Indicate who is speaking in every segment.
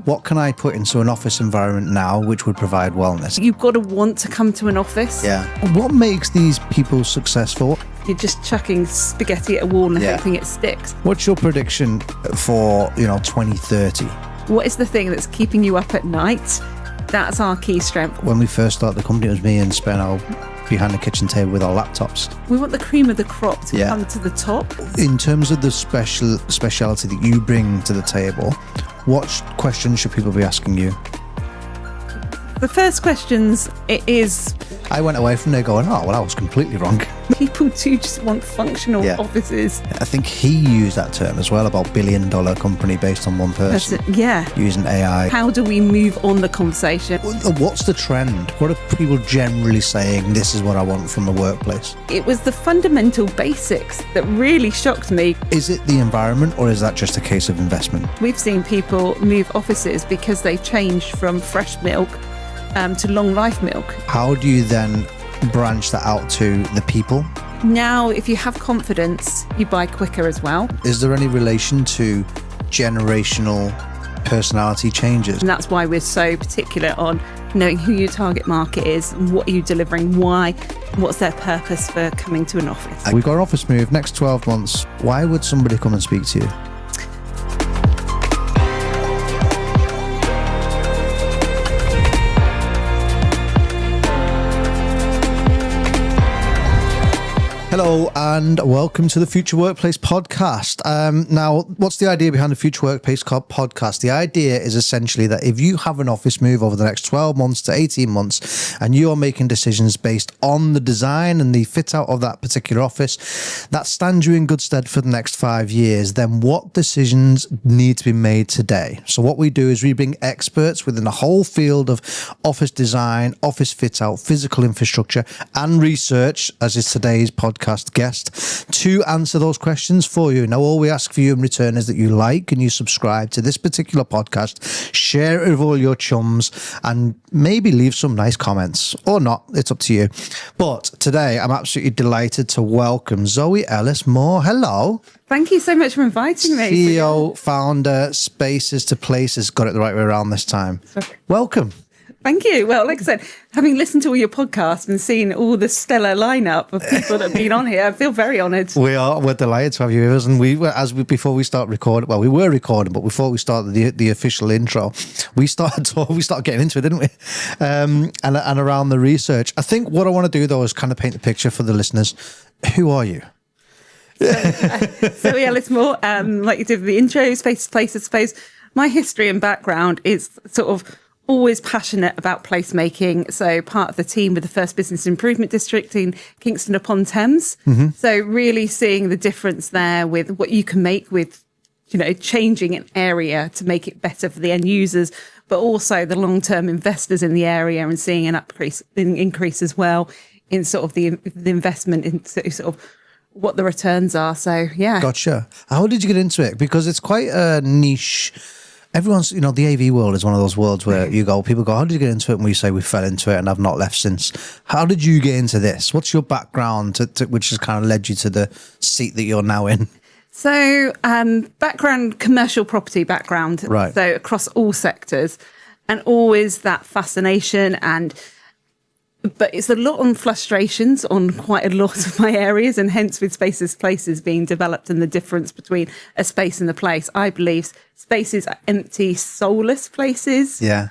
Speaker 1: What can I put into an office environment now which would provide wellness?
Speaker 2: You've got to want to come to an office.
Speaker 1: Yeah. What makes these people successful?
Speaker 2: You're just chucking spaghetti at a wall and hoping it sticks.
Speaker 1: What's your prediction for, 2030?
Speaker 2: What is the thing that's keeping you up at night? That's our key strength.
Speaker 1: When we first started the company, it was me and Spenno behind the kitchen table with our laptops.
Speaker 2: We want the cream of the crop to come to the top.
Speaker 1: In terms of the speciality that you bring to the table, what questions should people be asking you?
Speaker 2: The first questions, it is...
Speaker 1: I went away from there going, I was completely wrong.
Speaker 2: People do just want functional offices.
Speaker 1: I think he used that term as well, about billion-dollar company based on one person. Using AI.
Speaker 2: How do we move on the conversation?
Speaker 1: What's the trend? What are people generally saying, this is what I want from a workplace?
Speaker 2: It was the fundamental basics that really shocked me.
Speaker 1: Is it the environment or is that just a case of investment?
Speaker 2: We've seen people move offices because they've changed from fresh milk to long life milk.
Speaker 1: How do you then branch that out to the people?
Speaker 2: Now, if you have confidence, you buy quicker as well.
Speaker 1: Is there any relation to generational personality changes?
Speaker 2: And that's why we're so particular on knowing who your target market is, what are you delivering, why, what's their purpose for coming to an office.
Speaker 1: We've got an office move next 12 months. Why would somebody come and speak to you? Hello and welcome to the Future Workplace podcast. Now, what's the idea behind the Future Workplace podcast? The idea is essentially that if you have an office move over the next 12 months to 18 months and you are making decisions based on the design and the fit out of that particular office, that stands you in good stead for the next 5 years, then what decisions need to be made today? So what we do is we bring experts within the whole field of office design, office fit out, physical infrastructure and research, as is today's podcast guest, to answer those questions for you. Now, all we ask for you in return is that you like and you subscribe to this particular podcast, share it with all your chums, and maybe leave some nice comments or not. It's up to you. But today, I'm absolutely delighted to welcome Zoe Ellis-Moore. Hello.
Speaker 2: Thank you so much for inviting me.
Speaker 1: CEO, founder, Spaces to Places. Got it the right way around this time. Welcome.
Speaker 2: Thank you. Well, like I said, having listened to all your podcasts and seen all the stellar lineup of people that have been on here, I feel very honoured.
Speaker 1: We're delighted to have you with us. And before we start recording, well, we were recording, but before we started the official intro, we started getting into it, didn't we? And around the research. I think what I want to do though is kind of paint the picture for the listeners. Who are you?
Speaker 2: Zoe Ellis-Moore, like you did with the intro, Spaces to Places, I suppose. My history and background is sort of always passionate about placemaking. So part of the team with the first business improvement district in Kingston upon Thames. Mm-hmm. So really seeing the difference there with what you can make with, changing an area to make it better for the end users, but also the long-term investors in the area and seeing an increase as well in sort of the investment in sort of what the returns are. So, yeah.
Speaker 1: Gotcha. How did you get into it? Because it's quite a niche. Everyone's, the AV world is one of those worlds where people go, how did you get into it? And we say we fell into it and I've not left since. How did you get into this? What's your background which has kind of led you to the seat that you're now in?
Speaker 2: So background, commercial property background.
Speaker 1: Right.
Speaker 2: So across all sectors and always that fascination but it's a lot on frustrations on quite a lot of my areas, and hence with Spaces Places being developed and the difference between a space and a place. I believe spaces are empty, soulless places.
Speaker 1: Yeah.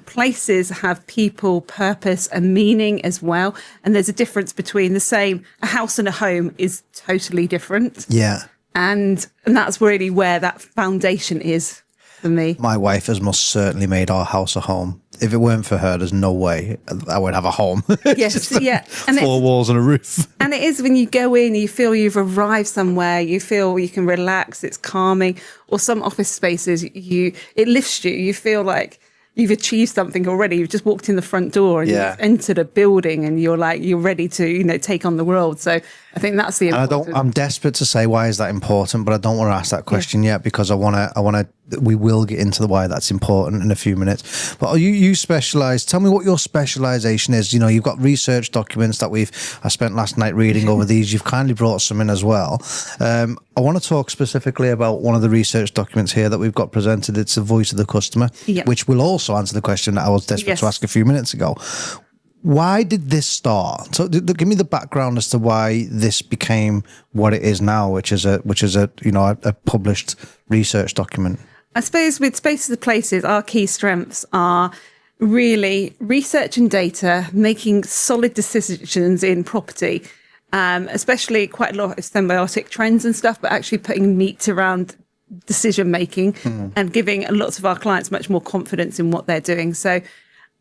Speaker 2: Places have people, purpose and meaning as well. And there's a difference between a house and a home is totally different.
Speaker 1: Yeah.
Speaker 2: And that's really where that foundation is for me.
Speaker 1: My wife has most certainly made our house a home. If it weren't for her, there's no way I would have a home.
Speaker 2: Yes, yeah. And
Speaker 1: four walls and a roof.
Speaker 2: And it is when you go in, you feel you've arrived somewhere, you feel you can relax, it's calming. Or some office spaces, it lifts you. You feel like you've achieved something already. You've just walked in the front door and you've entered a building and you're ready to, take on the world. So I think that's the important.
Speaker 1: I'm desperate to say, why is that important? But I don't want to ask that question yet because I want to we will get into the why that's important in a few minutes. But you specialize. Tell me what your specialization is. You know, you've got research documents that I spent last night reading over these. You've kindly brought some in as well. I want to talk specifically about one of the research documents here that we've got presented. It's the voice of the customer, which will also answer the question that I was desperate to ask a few minutes ago. Why did this start? So give me the background as to why this became what it is now, which is a published research document.
Speaker 2: I suppose with Spaces of Places, our key strengths are really research and data, making solid decisions in property, especially quite a lot of symbiotic trends and stuff, but actually putting meat around decision making and giving lots of our clients much more confidence in what they're doing. So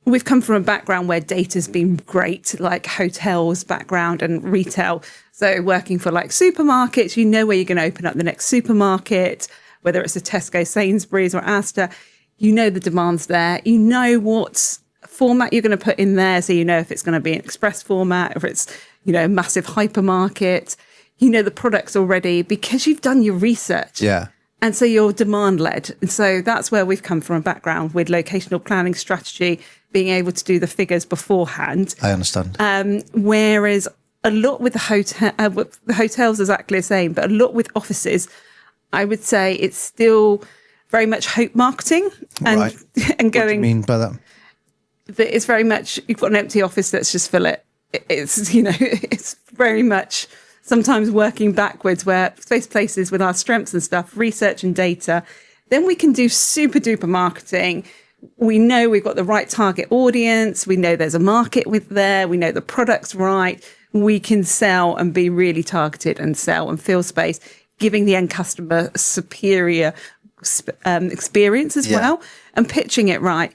Speaker 2: we've come from a background where data's been great, like hotels background and retail. So working for like supermarkets, you know where you're going to open up the next supermarket, whether it's a Tesco, Sainsbury's or Asda, you know the demand's there. You know what format you're going to put in there. So you know if it's going to be an express format, if it's, you know, a massive hypermarket, you know the products already because you've done your research.
Speaker 1: Yeah.
Speaker 2: And so you're demand led. And so that's where we've come from a background with locational planning strategy, being able to do the figures beforehand.
Speaker 1: I understand.
Speaker 2: Whereas a lot with the hotels is exactly the same, but a lot with offices, I would say it's still very much hope marketing and
Speaker 1: Right.
Speaker 2: and going.
Speaker 1: What do you mean by that?
Speaker 2: That it's very much you've got an empty office, let's just fill it. It's it's very much sometimes working backwards where Space Places with our strengths and stuff, research and data, then we can do super duper marketing. We know we've got the right target audience. We know there's a market with there. We know the product's right. We can sell and be really targeted and sell and fill space, giving the end customer a superior experience as well and pitching it right.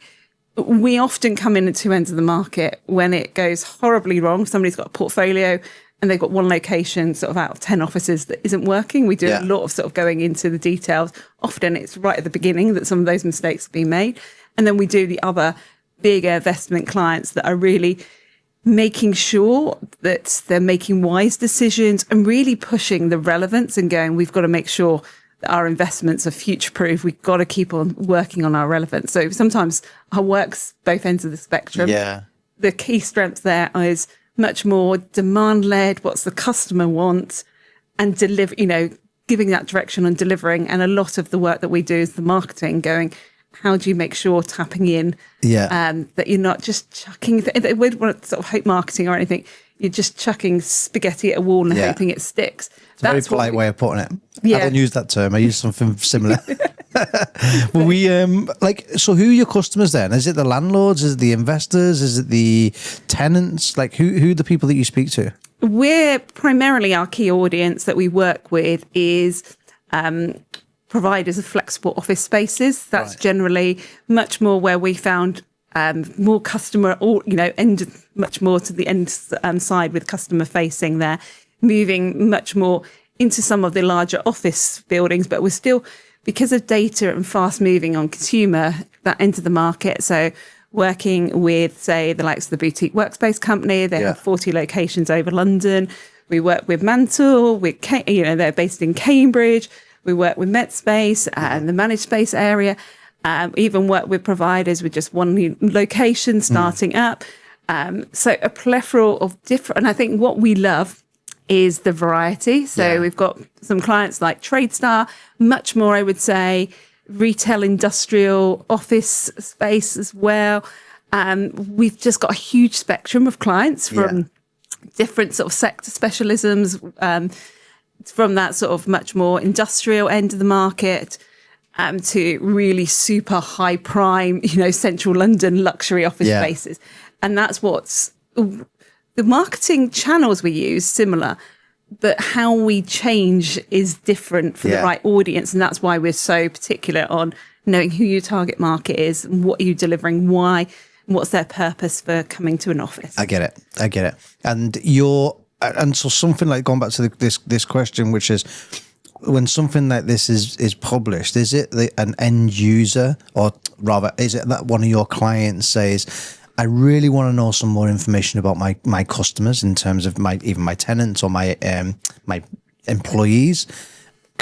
Speaker 2: We often come in at two ends of the market when it goes horribly wrong. Somebody's got a portfolio and they've got one location sort of out of 10 offices that isn't working. We do a lot of sort of going into the details. Often it's right at the beginning that some of those mistakes have been made. And then we do the other bigger investment clients that are really making sure that they're making wise decisions and really pushing the relevance and going, we've got to make sure that our investments are future proof. We've got to keep on working on our relevance. So sometimes our work's both ends of the spectrum.
Speaker 1: Yeah.
Speaker 2: The key strength there is much more demand led. What's the customer want and deliver, giving that direction on delivering. And a lot of the work that we do is the marketing going, how do you make sure tapping in that you're not just chucking, we don't want to sort of hope marketing or anything. You're just chucking spaghetti at a wall and hoping it sticks.
Speaker 1: It's a very polite way of putting it.
Speaker 2: Yeah.
Speaker 1: I don't use that term. I use something similar. Well, so who are your customers then? Is it the landlords? Is it the investors? Is it the tenants? Like who are the people that you speak to?
Speaker 2: We're primarily our key audience that we work with is providers of flexible office spaces. That's generally much more where we found more customer or, end much more to the end side with customer facing there, moving much more into some of the larger office buildings, but we're still, because of data and fast moving on consumer, that into the market. So working with, say, the likes of the boutique workspace company, they have 40 locations over London. We work with Mantle, they're based in Cambridge. We work with MetSpace and the managed space area. Even work with providers with just one new location starting up. So a plethora of different, and I think what we love is the variety. So we've got some clients like TradeStar, much more, I would say, retail, industrial, office space as well. We've just got a huge spectrum of clients from different sort of sector specialisms, from that sort of much more industrial end of the market to really super high prime, central London luxury office spaces. And that's what's the marketing channels we use similar, but how we change is different for the right audience. And that's why we're so particular on knowing who your target market is, and what are you delivering, why, and what's their purpose for coming to an office.
Speaker 1: I get it. And so something like, going back to this question, which is, when something like this is published, is it an end user, or rather, is it that one of your clients says, I really want to know some more information about my customers in terms of even my tenants or my employees?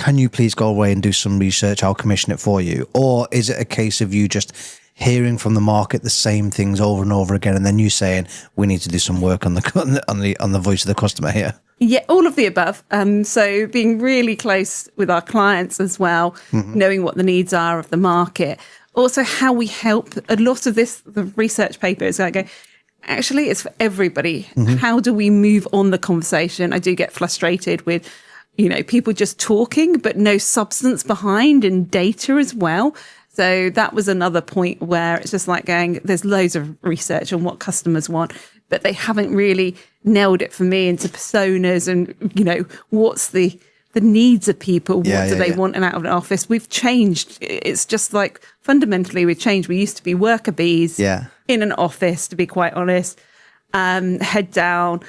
Speaker 1: can you please go away and do some research? I'll commission it for you. Or is it a case of you just hearing from the market the same things over and over again, and then you saying, we need to do some work on the voice of the customer here?
Speaker 2: Yeah, all of the above. So being really close with our clients as well, knowing what the needs are of the market. Also, how we help. A lot of this, the research papers, I go, actually, it's for everybody. How do we move on the conversation? I do get frustrated with, people just talking, but no substance behind and data as well. So that was another point where it's just like going, there's loads of research on what customers want, but they haven't really nailed it for me into personas and, what's the needs of people. What do they want out of an office? We've changed. It's just like fundamentally we've changed. We used to be worker bees in an office, to be quite honest, head down.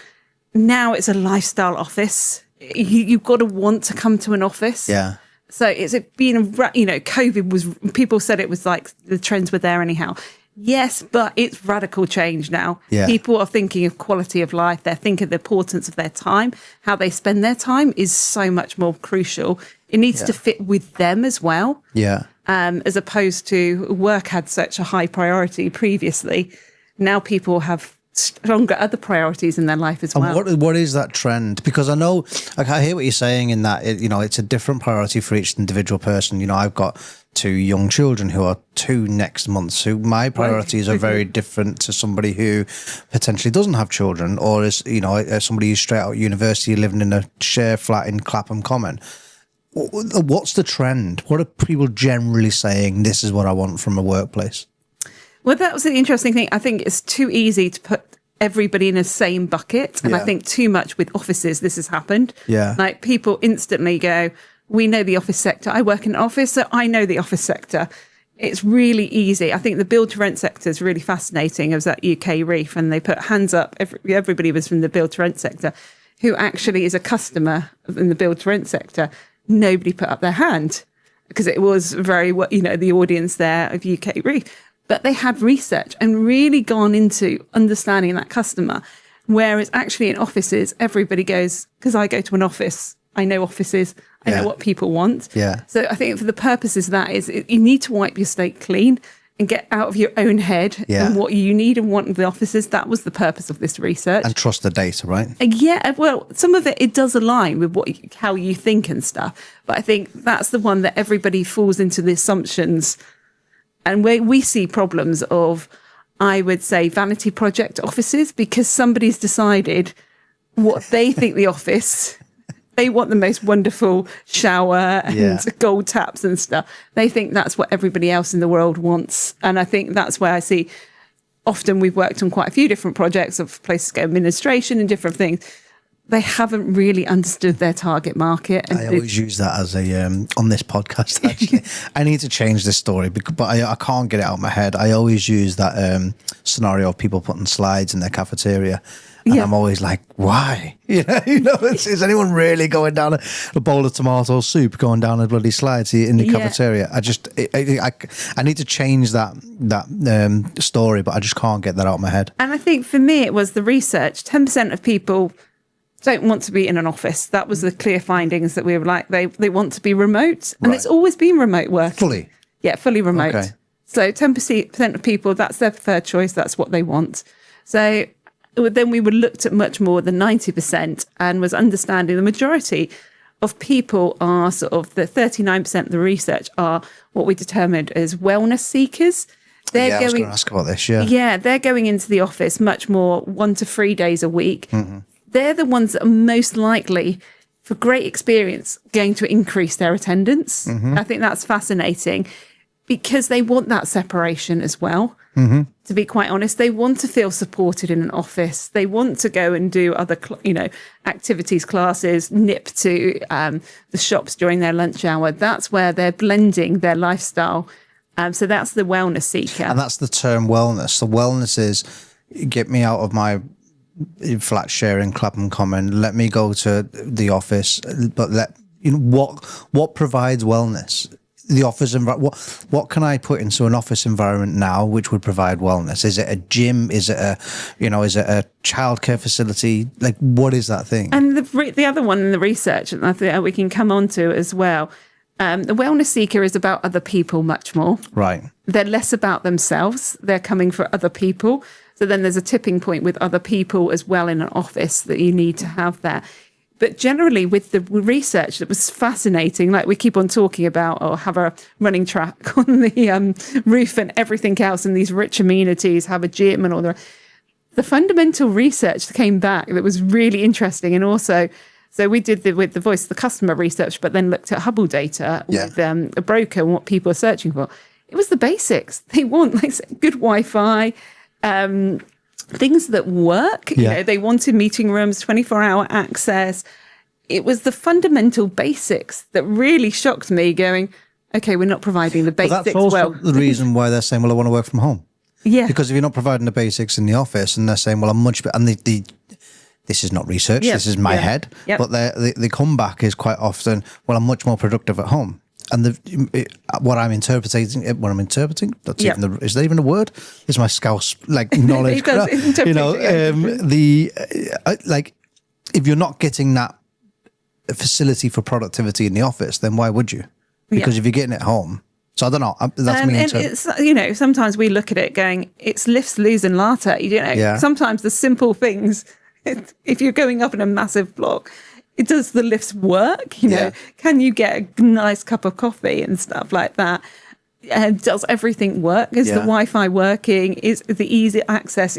Speaker 2: Now it's a lifestyle office. You've got to want to come to an office.
Speaker 1: Yeah.
Speaker 2: So it's been, COVID was, people said it was like the trends were there anyhow. Yes, but it's radical change now.
Speaker 1: Yeah.
Speaker 2: People are thinking of quality of life. They're thinking of the importance of their time. How they spend their time is so much more crucial. It needs to fit with them as well.
Speaker 1: Yeah.
Speaker 2: As opposed to work had such a high priority previously. Now people have stronger other priorities in their life as well.
Speaker 1: And what is that trend? Because I know, I hear what you're saying in that, it's a different priority for each individual person. I've got 2 young children who are 2 next month. So my priorities are very different to somebody who potentially doesn't have children, or is, somebody who's straight out of university living in a share flat in Clapham Common. What's the trend? What are people generally saying? This is what I want from a workplace.
Speaker 2: Well, that was the interesting thing. I think it's too easy to put everybody in the same bucket. And I think too much with offices, this has happened.
Speaker 1: Yeah.
Speaker 2: Like people instantly go, we know the office sector. I work in an office, so I know the office sector. It's really easy. I think the build to rent sector is really fascinating. I was at UK Reef and they put hands up. Everybody was from the build to rent sector who actually is a customer in the build to rent sector. Nobody put up their hand because it was very, the audience there of UK Reef. But they had research and really gone into understanding that customer. Whereas actually in offices, everybody goes, because I go to an office, I know offices, I know what people want.
Speaker 1: Yeah.
Speaker 2: So I think for the purposes of that is you need to wipe your slate clean and get out of your own head and what you need and want in the offices. That was the purpose of this research.
Speaker 1: And trust the data, right?
Speaker 2: Yeah, well, some of it does align with how you think and stuff. But I think that's the one that everybody falls into the assumptions. And where we see problems of, I would say, vanity project offices, because somebody's decided what they think the office, they want the most wonderful shower and gold taps and stuff. They think that's what everybody else in the world wants. And I think that's where I see, often we've worked on quite a few different projects of places go administration and different things. They haven't really understood their target market. And
Speaker 1: I always use that as a on this podcast. Actually, I need to change this story, but I can't get it out of my head. I always use that scenario of people putting slides in their cafeteria, and I'm always like, why? Is anyone really going down a bowl of tomato soup, going down a bloody slide in the cafeteria? I need to change that story, but I just can't get that out of my head.
Speaker 2: And I think for me, it was the research. 10% of people don't want to be in an office. That was the clear findings that we were like, they want to be remote. And it's always been remote work.
Speaker 1: Fully?
Speaker 2: Yeah, fully remote.
Speaker 1: Okay.
Speaker 2: So 10% of people, that's their preferred choice. That's what they want. So then we were looked at much more than 90% and was understanding the majority of people are sort of the 39% of the research are what we determined as wellness seekers.
Speaker 1: I was going to ask about this,
Speaker 2: Yeah, they're going into the office much more 1 to 3 days a week. Mm-hmm. They're the ones that are most likely, for great experience, going to increase their attendance. Mm-hmm. I think that's fascinating because they want that separation as well. Mm-hmm. To be quite honest, they want to feel supported in an office. They want to go and do other, activities, classes, nip to the shops during their lunch hour. That's where they're blending their lifestyle. So that's the wellness seeker.
Speaker 1: And that's the term wellness. The wellness is get me out of my flat share in Clapham Common. Let me go to the office, but what provides wellness? the office environment? What can I put into an office environment now which would provide wellness? Is it a gym? Is it is it a childcare facility? Like, what is that thing?
Speaker 2: And the other one in the research, and I think we can come on to as well. The wellness seeker is about other people much more.
Speaker 1: Right.
Speaker 2: They're less about themselves. They're coming for other people. So then there's a tipping point with other people as well in an office that you need to have there. But generally, with the research that was fascinating, like we keep on talking about, or have a running track on the roof and everything else, and these rich amenities, have a gym and all the fundamental research that came back that was really interesting. And also, so we did with the voice of the customer research, but then looked at Hubble data with a broker and what people are searching for. It was the basics. They want like good Wi-Fi, things that work. You know, they wanted meeting rooms, 24-hour access. It was the fundamental basics that really shocked me, going, okay, we're not providing the basics
Speaker 1: that's also the reason why they're saying, well, I want to work from home.
Speaker 2: Yeah.
Speaker 1: Because if you're not providing the basics in the office, and they're saying, well, I'm much better, and this is not research, this is my head, but the comeback is quite often, well, I'm much more productive at home. And what I'm interpreting, that's even is that even a word? Is my scouse like knowledge? Like if you're not getting that facility for productivity in the office, then why would you? Because if you're getting it at home. So I don't know. That's me.
Speaker 2: And it's, sometimes we look at it going, it's lifts, loos and latte. Sometimes the simple things, if you're going up in a massive block, does the lifts work? Can you get a nice cup of coffee and stuff like that? Does everything work? Is the Wi-Fi working? Is the easy access?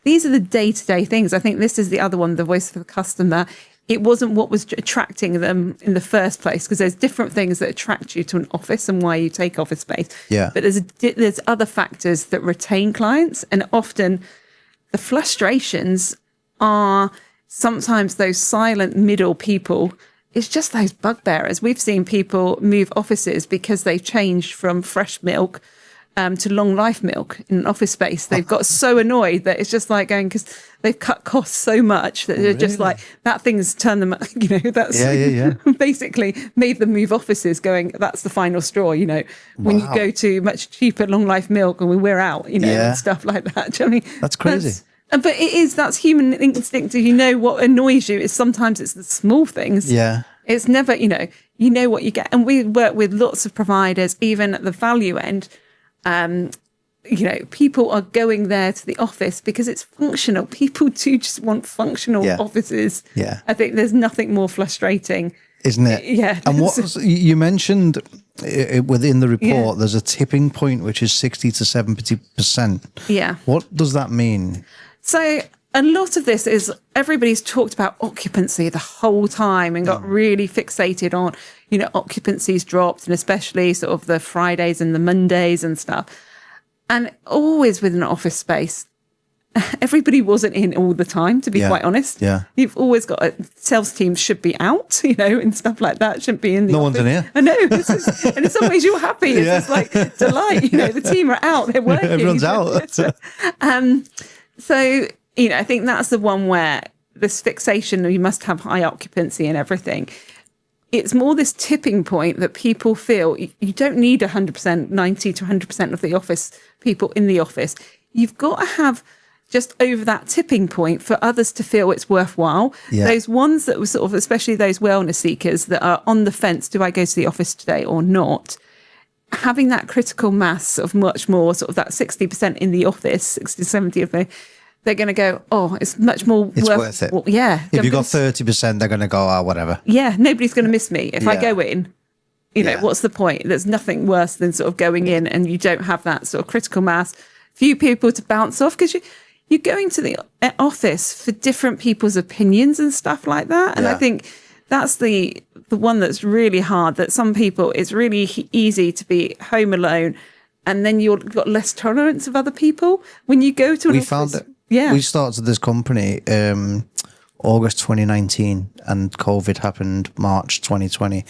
Speaker 2: These are the day-to-day things. I think this is the other one, the voice of the customer. It wasn't what was attracting them in the first place, because there's different things that attract you to an office and why you take office space.
Speaker 1: Yeah.
Speaker 2: But there's other factors that retain clients, and often the frustrations are sometimes those silent middle people. It's just those bugbearers. We've seen people move offices because they've changed from fresh milk to long life milk in an office space. They've got so annoyed that it's just like going, because they've cut costs so much that they're just like, that thing's turned them, that's basically made them move offices, going, that's the final straw, when you go to much cheaper long life milk and we're out, and stuff like that. Do you know what I mean?
Speaker 1: That's crazy.
Speaker 2: But that's human instinct. What annoys you is sometimes it's the small things.
Speaker 1: Yeah.
Speaker 2: It's never, you know what you get. And we work with lots of providers, even at the value end. People are going there to the office because it's functional. People do just want functional offices.
Speaker 1: Yeah.
Speaker 2: I think there's nothing more frustrating.
Speaker 1: Isn't it?
Speaker 2: Yeah.
Speaker 1: And what you mentioned within the report, there's a tipping point, which is 60 to 70%.
Speaker 2: Yeah.
Speaker 1: What does that mean?
Speaker 2: So a lot of this is everybody's talked about occupancy the whole time and got really fixated on, occupancy's dropped, and especially sort of the Fridays and the Mondays and stuff. And always within an office space, everybody wasn't in all the time, to be quite honest.
Speaker 1: Yeah.
Speaker 2: You've always got sales teams should be out, and stuff like that, shouldn't be in the office.
Speaker 1: No one's in here.
Speaker 2: I know. And in some ways you're happy. It's just like delight. The team are out, they're working.
Speaker 1: Everyone's out.
Speaker 2: So, I think that's the one where this fixation, you must have high occupancy and everything. It's more this tipping point that people feel you don't need 100%, 90 to 100% of the office people in the office. You've got to have just over that tipping point for others to feel it's worthwhile.
Speaker 1: Yeah.
Speaker 2: Those ones that were sort of, especially those wellness seekers that are on the fence, do I go to the office today or not? Having that critical mass of much more, sort of that 60% in the office, 60 to 70 of them, they're going to go, it's much more
Speaker 1: worth it.
Speaker 2: Well, yeah.
Speaker 1: If you've got 30%, they're going to go, whatever.
Speaker 2: Yeah, nobody's going to miss me. If I go in, what's the point? There's nothing worse than sort of going in and you don't have that sort of critical mass, few people to bounce off, because you're going to the office for different people's opinions and stuff like that. And I think that's the one that's really hard, that some people, it's really easy to be home alone, and then you've got less tolerance of other people. When you go to an office...
Speaker 1: found it.
Speaker 2: Yeah.
Speaker 1: We started this company August 2019 and COVID happened March 2020.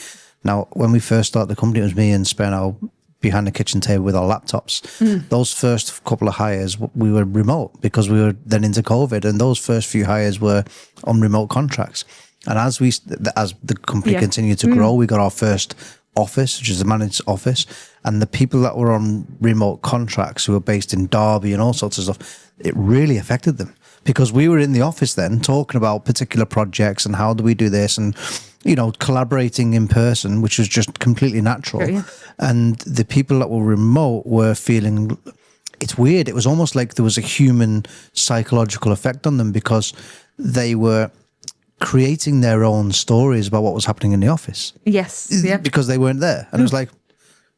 Speaker 1: Now, when we first started the company, it was me and Spenno behind the kitchen table with our laptops. Those first couple of hires, we were remote because we were then into COVID, and those first few hires were on remote contracts. And as the company continued to grow, we got our first office, which is a managed office, and the people that were on remote contracts who were based in Derby and all sorts of stuff, it really affected them. Because we were in the office then talking about particular projects and how do we do this and, collaborating in person, which was just completely natural.
Speaker 2: Yeah.
Speaker 1: And the people that were remote were feeling, it's weird. It was almost like there was a human psychological effect on them because they were creating their own stories about what was happening in the office.
Speaker 2: Yes. Yeah.
Speaker 1: Because they weren't there. And it was like,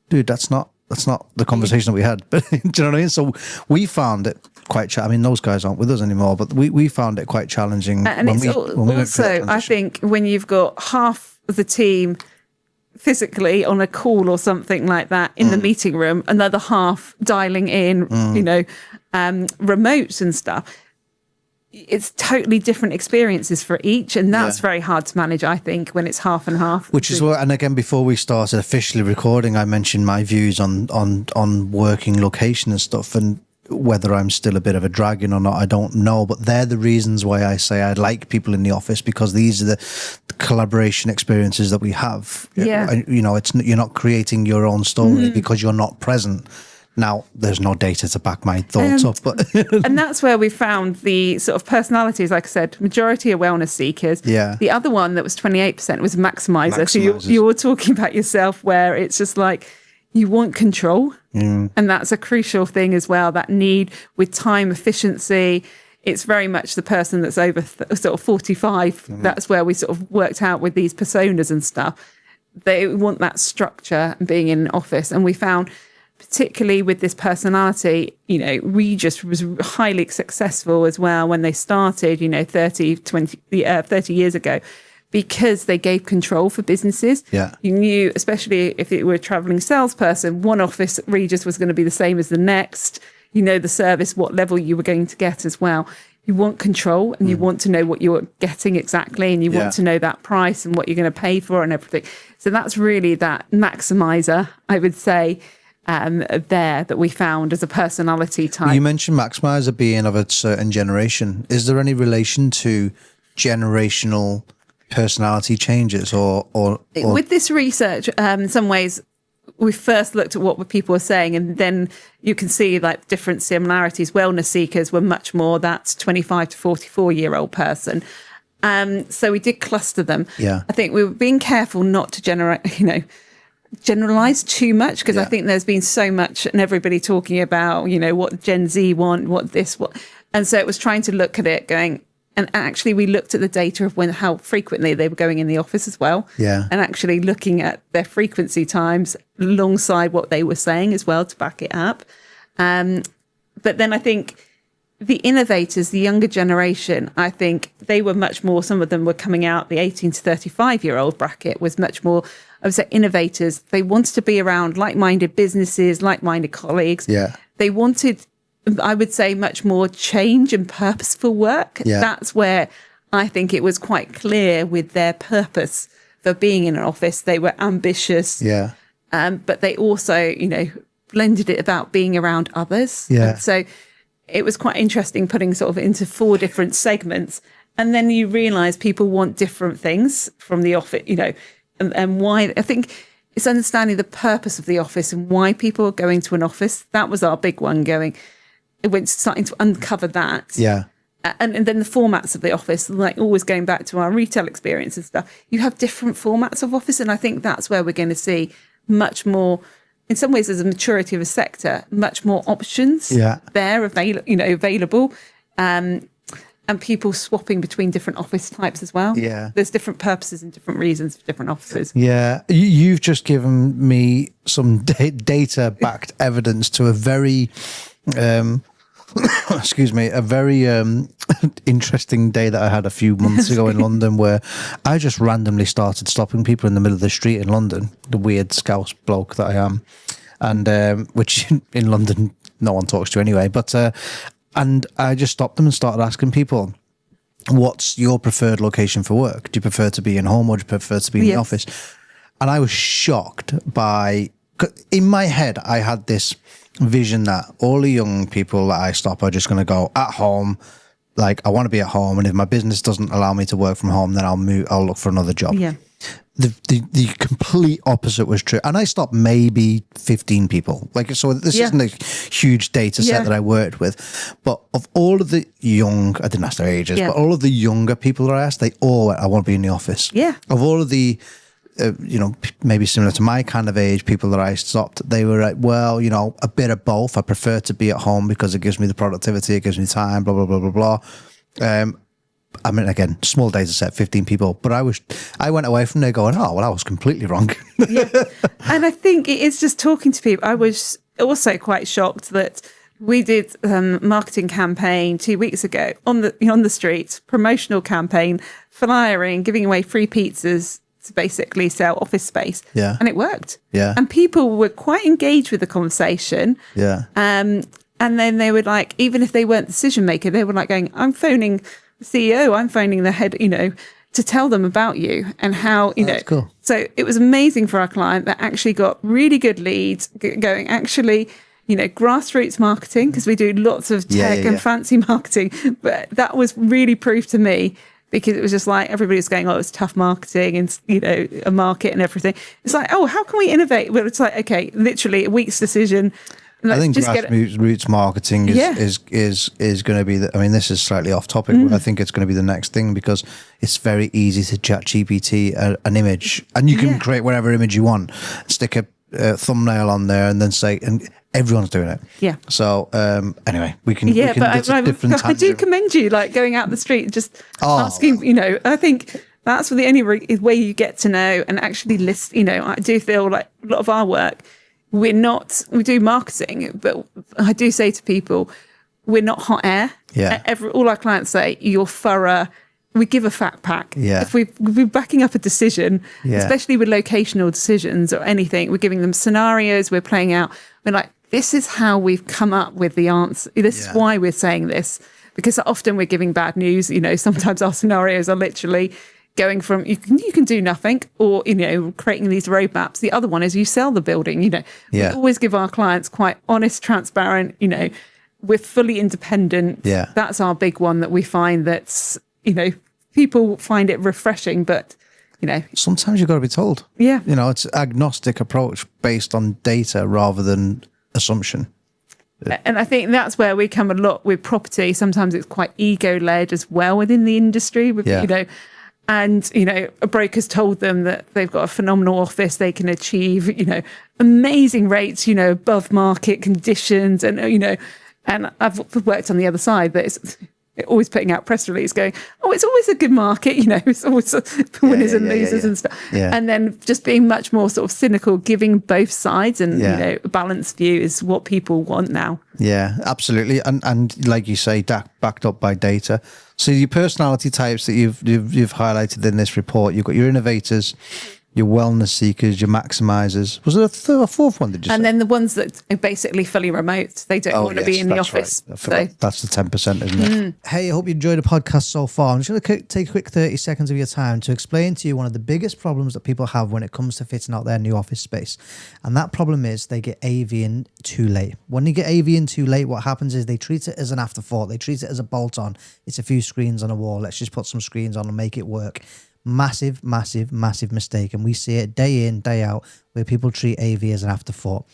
Speaker 1: dude, that's not the conversation that we had. But do you know what I mean? So we found it quite I mean, those guys aren't with us anymore, but we found it quite challenging.
Speaker 2: And
Speaker 1: when
Speaker 2: it's
Speaker 1: we went through that
Speaker 2: also, I think, when you've got half of the team physically on a call or something like that in the meeting room, another half dialing in, remote and stuff. It's totally different experiences for each, and that's very hard to manage, I think, when it's half and half.
Speaker 1: Which is what, and again, before we started officially recording, I mentioned my views on working location and stuff, and whether I'm still a bit of a dragon or not, I don't know. But they're the reasons why I say I like people in the office, because these are the collaboration experiences that we have.
Speaker 2: Yeah.
Speaker 1: You're not creating your own story because you're not present. Now, there's no data to back my thoughts up, but
Speaker 2: and that's where we found the sort of personalities. Like I said, majority are wellness seekers.
Speaker 1: Yeah.
Speaker 2: The other one that was 28% was maximizer. So you were talking about yourself, where it's just like you want control, and that's a crucial thing as well. That need with time efficiency. It's very much the person that's over sort of 45. That's where we sort of worked out with these personas and stuff. They want that structure and being in an office, and we found, particularly with this personality, Regis was highly successful as well when they started, 30 years ago, because they gave control for businesses.
Speaker 1: Yeah.
Speaker 2: You knew, especially if you were a traveling salesperson, one office at Regis was going to be the same as the next. The service, what level you were going to get as well. You want control, and you want to know what you're getting exactly, and you want to know that price and what you're going to pay for and everything. So that's really that maximizer, I would say, there that we found as a personality type.
Speaker 1: You mentioned maximizer being of a certain generation. Is there any relation to generational personality changes or
Speaker 2: with this research, in some ways we first looked at what people were saying, and then you can see like different similarities. Wellness seekers were much more that 25 to 44-year-old person. So we did cluster them.
Speaker 1: Yeah.
Speaker 2: I think we were being careful not to generalize too much, because I think there's been so much and everybody talking about, what Gen Z want, what. And so it was trying to look at it going, and actually we looked at the data of how frequently they were going in the office as well.
Speaker 1: Yeah.
Speaker 2: And actually looking at their frequency times alongside what they were saying as well to back it up. But then I think the innovators, the younger generation, I think they were much more, some of them were coming out, the 18 to 35-year-old bracket was much more, I would say, innovators. They wanted to be around like-minded businesses, like-minded colleagues.
Speaker 1: Yeah.
Speaker 2: They wanted, I would say, much more change and purposeful work.
Speaker 1: Yeah.
Speaker 2: That's where I think it was quite clear with their purpose for being in an office. They were ambitious.
Speaker 1: Yeah.
Speaker 2: But they also, blended it about being around others.
Speaker 1: Yeah.
Speaker 2: And so it was quite interesting putting sort of into 4 different segments. And then you realize people want different things from the office, and why. I think it's understanding the purpose of the office and why people are going to an office. That was our big one starting to uncover that.
Speaker 1: Yeah.
Speaker 2: And then the formats of the office, like always going back to our retail experience and stuff, you have different formats of office. And I think that's where we're going to see much more, in some ways, as a maturity of a sector, much more options there available, and people swapping between different office types as well.
Speaker 1: Yeah.
Speaker 2: There's different purposes and different reasons for different offices.
Speaker 1: Yeah. You've just given me some data-backed evidence to a very, a very interesting day that I had a few months ago in London, where I just randomly started stopping people in the middle of the street in London, the weird Scouse bloke that I am, and which in London no one talks to anyway. But and I just stopped them and started asking people, what's your preferred location for work? Do you prefer to be in home or do you prefer to be in the office? And I was shocked by, in my head, I had this vision that all the young people that I stop are just going to go at home. Like, I want to be at home, and if my business doesn't allow me to work from home, then I'll look for another job.
Speaker 2: Yeah.
Speaker 1: the complete opposite was true. And I stopped maybe 15 people. Like, so this isn't a huge data set that I worked with. But of all of the young, I didn't ask their ages, but all of the younger people that I asked, they all went, I want to be in the office.
Speaker 2: Yeah.
Speaker 1: Of all of the, maybe similar to my kind of age, people that I stopped, they were like, well, a bit of both. I prefer to be at home because it gives me the productivity, it gives me time, blah, blah, blah, blah, blah. I mean, again, small data set, 15 people, but I went away from there going, oh, well, I was completely wrong.
Speaker 2: And I think it is just talking to people. I was also quite shocked that we did a marketing campaign 2 weeks ago on the street, promotional campaign, flyering, giving away free pizzas to basically sell office space.
Speaker 1: Yeah.
Speaker 2: And it worked.
Speaker 1: Yeah.
Speaker 2: And people were quite engaged with the conversation.
Speaker 1: Yeah.
Speaker 2: And then they would like, even if they weren't the decision maker, they were like going, I'm phoning the CEO, I'm phoning the head, to tell them about you and how,
Speaker 1: That's cool.
Speaker 2: So it was amazing for our client that actually got really good leads going, actually, grassroots marketing, because we do lots of tech and fancy marketing. But that was really proof to me, because it was just like everybody was going, oh, it's tough marketing and, a market and everything. It's like, oh, how can we innovate? Well, it's like, okay, literally a week's decision.
Speaker 1: I think grassroots marketing is going to be this is slightly off topic, but I think it's going to be the next thing, because it's very easy to chat GPT an image, and you can create whatever image you want, stick a thumbnail on there, and then say, and everyone's doing it.
Speaker 2: Yeah.
Speaker 1: So anyway, we can.
Speaker 2: Yeah,
Speaker 1: we can
Speaker 2: I do commend you, like going out the street and just asking. I think that's the only way you get to know and actually list. I do feel like a lot of our work, we do marketing, but I do say to people, we're not hot air.
Speaker 1: Yeah.
Speaker 2: All our clients say, you're thorough. We give a fact pack.
Speaker 1: Yeah.
Speaker 2: If we're backing up a decision, especially with locational decisions or anything, we're giving them scenarios, we're playing out. We're like, this is how we've come up with the answer. This is why we're saying this, because often we're giving bad news. Sometimes our scenarios are literally going from you can do nothing, or creating these roadmaps. The other one is you sell the building. We always give our clients quite honest, transparent. We're fully independent.
Speaker 1: Yeah,
Speaker 2: that's our big one that we find that's people find it refreshing, but
Speaker 1: sometimes you've got to be told.
Speaker 2: Yeah,
Speaker 1: it's agnostic approach based on data rather than assumption.
Speaker 2: And I think that's where we come a lot with property. Sometimes it's quite ego led as well within the industry. And, a broker's told them that they've got a phenomenal office, they can achieve, amazing rates, above market conditions. And, and I've worked on the other side, that it's always putting out press release going, oh, it's always a good market, it's always winners and losers and stuff.
Speaker 1: Yeah.
Speaker 2: And then just being much more sort of cynical, giving both sides and, a balanced view is what people want now.
Speaker 1: Yeah, absolutely. And like you say, backed up by data. So your personality types that you've highlighted in this report, you've got your innovators, your wellness seekers, your maximizers. Was there a fourth one? Did you say?
Speaker 2: And then the ones that are basically fully remote, they don't want to be in the office.
Speaker 1: Right. So. That's the 10%, isn't it? Hey, I hope you enjoyed the podcast so far. I'm just going to take a quick 30 seconds of your time to explain to you one of the biggest problems that people have when it comes to fitting out their new office space. And that problem is they get AV in too late. When you get AV in too late, what happens is they treat it as an afterthought. They treat it as a bolt-on. It's a few screens on a wall. Let's just put some screens on and make it work. Massive, massive, massive mistake. And we see it day in, day out, where people treat AV as an afterthought.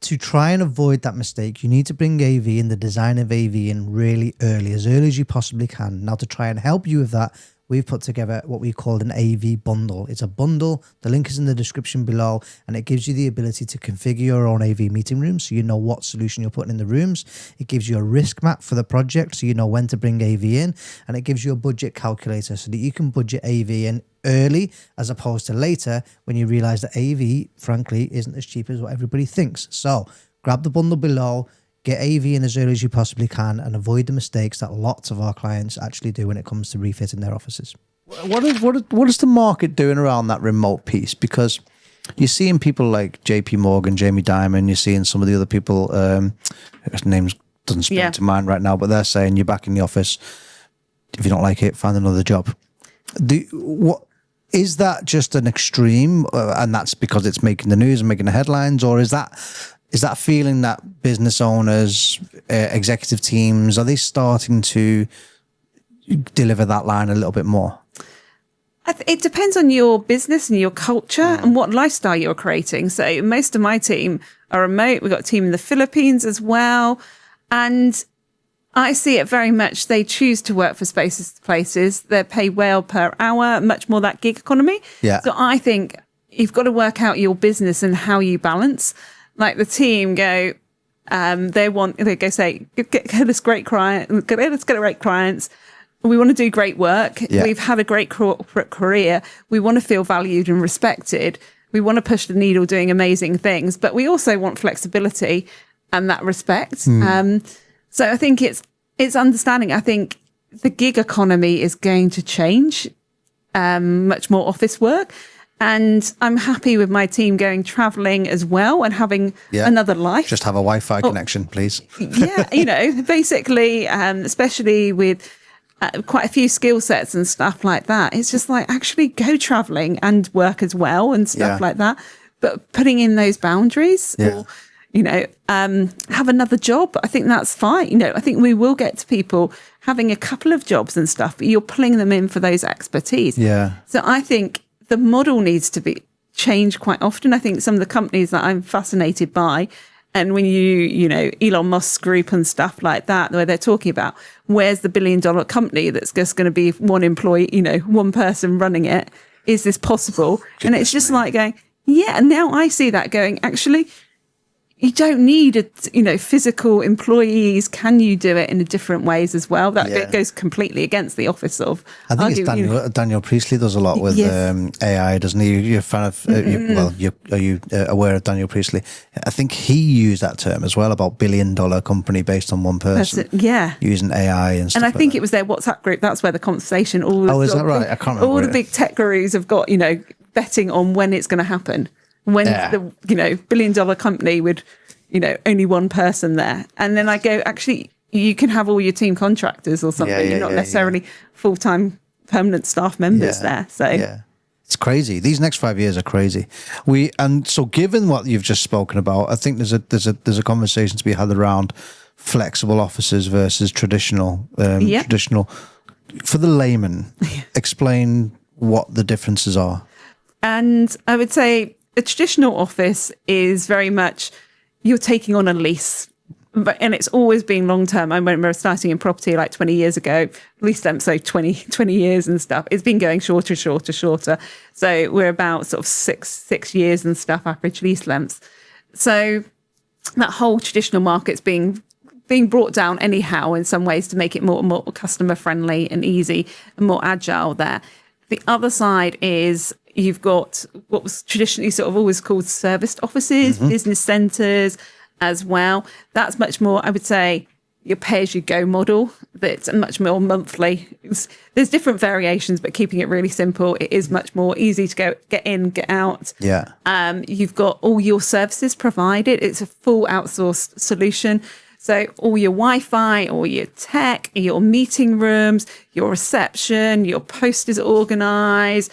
Speaker 1: To try and avoid that mistake, you need to bring AV in, the design of AV in really early as you possibly can. Now, to try and help you with that, we've put together what we call an AV bundle. It's a bundle. The link is in the description below, and it gives you the ability to configure your own AV meeting room so you know what solution you're putting in the rooms. It gives you a risk map for the project so you know when to bring AV in, and it gives you a budget calculator so that you can budget AV in early as opposed to later when you realize that AV, frankly, isn't as cheap as what everybody thinks. So grab the bundle below. Get AV in as early as you possibly can and avoid the mistakes that lots of our clients actually do when it comes to refitting their offices. What is the market doing around that remote piece? Because you're seeing people like JP Morgan, Jamie Dimon, you're seeing some of the other people, whose names doesn't spring to mind right now, but they're saying you're back in the office. If you don't like it, find another job. Is that just an extreme and that's because it's making the news and making the headlines, or is that feeling that business owners, executive teams, are they starting to deliver that line a little bit more?
Speaker 2: It depends on your business and your culture and what lifestyle you're creating. So most of my team are remote. We've got a team in the Philippines as well. And I see it very much. They choose to work for Spaces to Places. They're paid well per hour, much more that gig economy.
Speaker 1: Yeah.
Speaker 2: So I think you've got to work out your business and how you balance. Like the team go, they go say, get us great client, let's get great clients. We want to do great work.
Speaker 1: Yeah.
Speaker 2: We've had a great corporate career. We want to feel valued and respected. We want to push the needle doing amazing things, but we also want flexibility and that respect. So I think it's understanding. I think the gig economy is going to change, much more office work. And I'm happy with my team going traveling as well and having another life.
Speaker 1: Just have a Wi-Fi connection, please.
Speaker 2: Basically, especially with quite a few skill sets and stuff like that. It's just like actually go traveling and work as well and stuff like that. But putting in those boundaries or, have another job, I think that's fine. I think we will get to people having a couple of jobs and stuff, but you're pulling them in for those expertise.
Speaker 1: Yeah.
Speaker 2: So I think the model needs to be changed quite often. I think some of the companies that I'm fascinated by, and when Elon Musk's group and stuff like that, where they're talking about where's the $1 billion company that's just going to be one employee, one person running it. Is this possible? And it's just like going, and now I see that going, actually, you don't need physical employees. Can you do it in different ways as well? That goes completely against the office of.
Speaker 1: I think it's Daniel Priestley does a lot with AI, doesn't he? You're a fan of, are you aware of Daniel Priestley? I think he used that term as well about $1 billion company based on one person. Using AI and stuff.
Speaker 2: And I think it was their WhatsApp group. That's where the conversation.
Speaker 1: Is that right? I can't remember.
Speaker 2: All the big tech gurus have got, betting on when it's going to happen. When the $1 billion company with only one person there, and then I go, actually you can have all your team contractors or something. You're not necessarily full-time permanent staff members there. So
Speaker 1: it's crazy. These next 5 years are crazy. So given what you've just spoken about, I think there's a conversation to be had around flexible offices versus traditional. Traditional for the layman. Explain what the differences are.
Speaker 2: And I would say a traditional office is very much you're taking on a lease, and it's always been long term. I remember starting in property like 20 years ago, lease length, so 20 years and stuff. It's been going shorter. So we're about sort of six years and stuff, average lease lengths. So that whole traditional market's being brought down anyhow in some ways to make it more customer friendly and easy and more agile there. The other side is you've got what was traditionally sort of always called serviced offices, business centres as well. That's much more, I would say, your pay-as-you-go model. That's much more monthly. There's different variations, but keeping it really simple, it is much more easy to get in, get out.
Speaker 1: Yeah.
Speaker 2: You've got all your services provided. It's a full outsourced solution. So all your Wi-Fi, all your tech, your meeting rooms, your reception, your posters organised,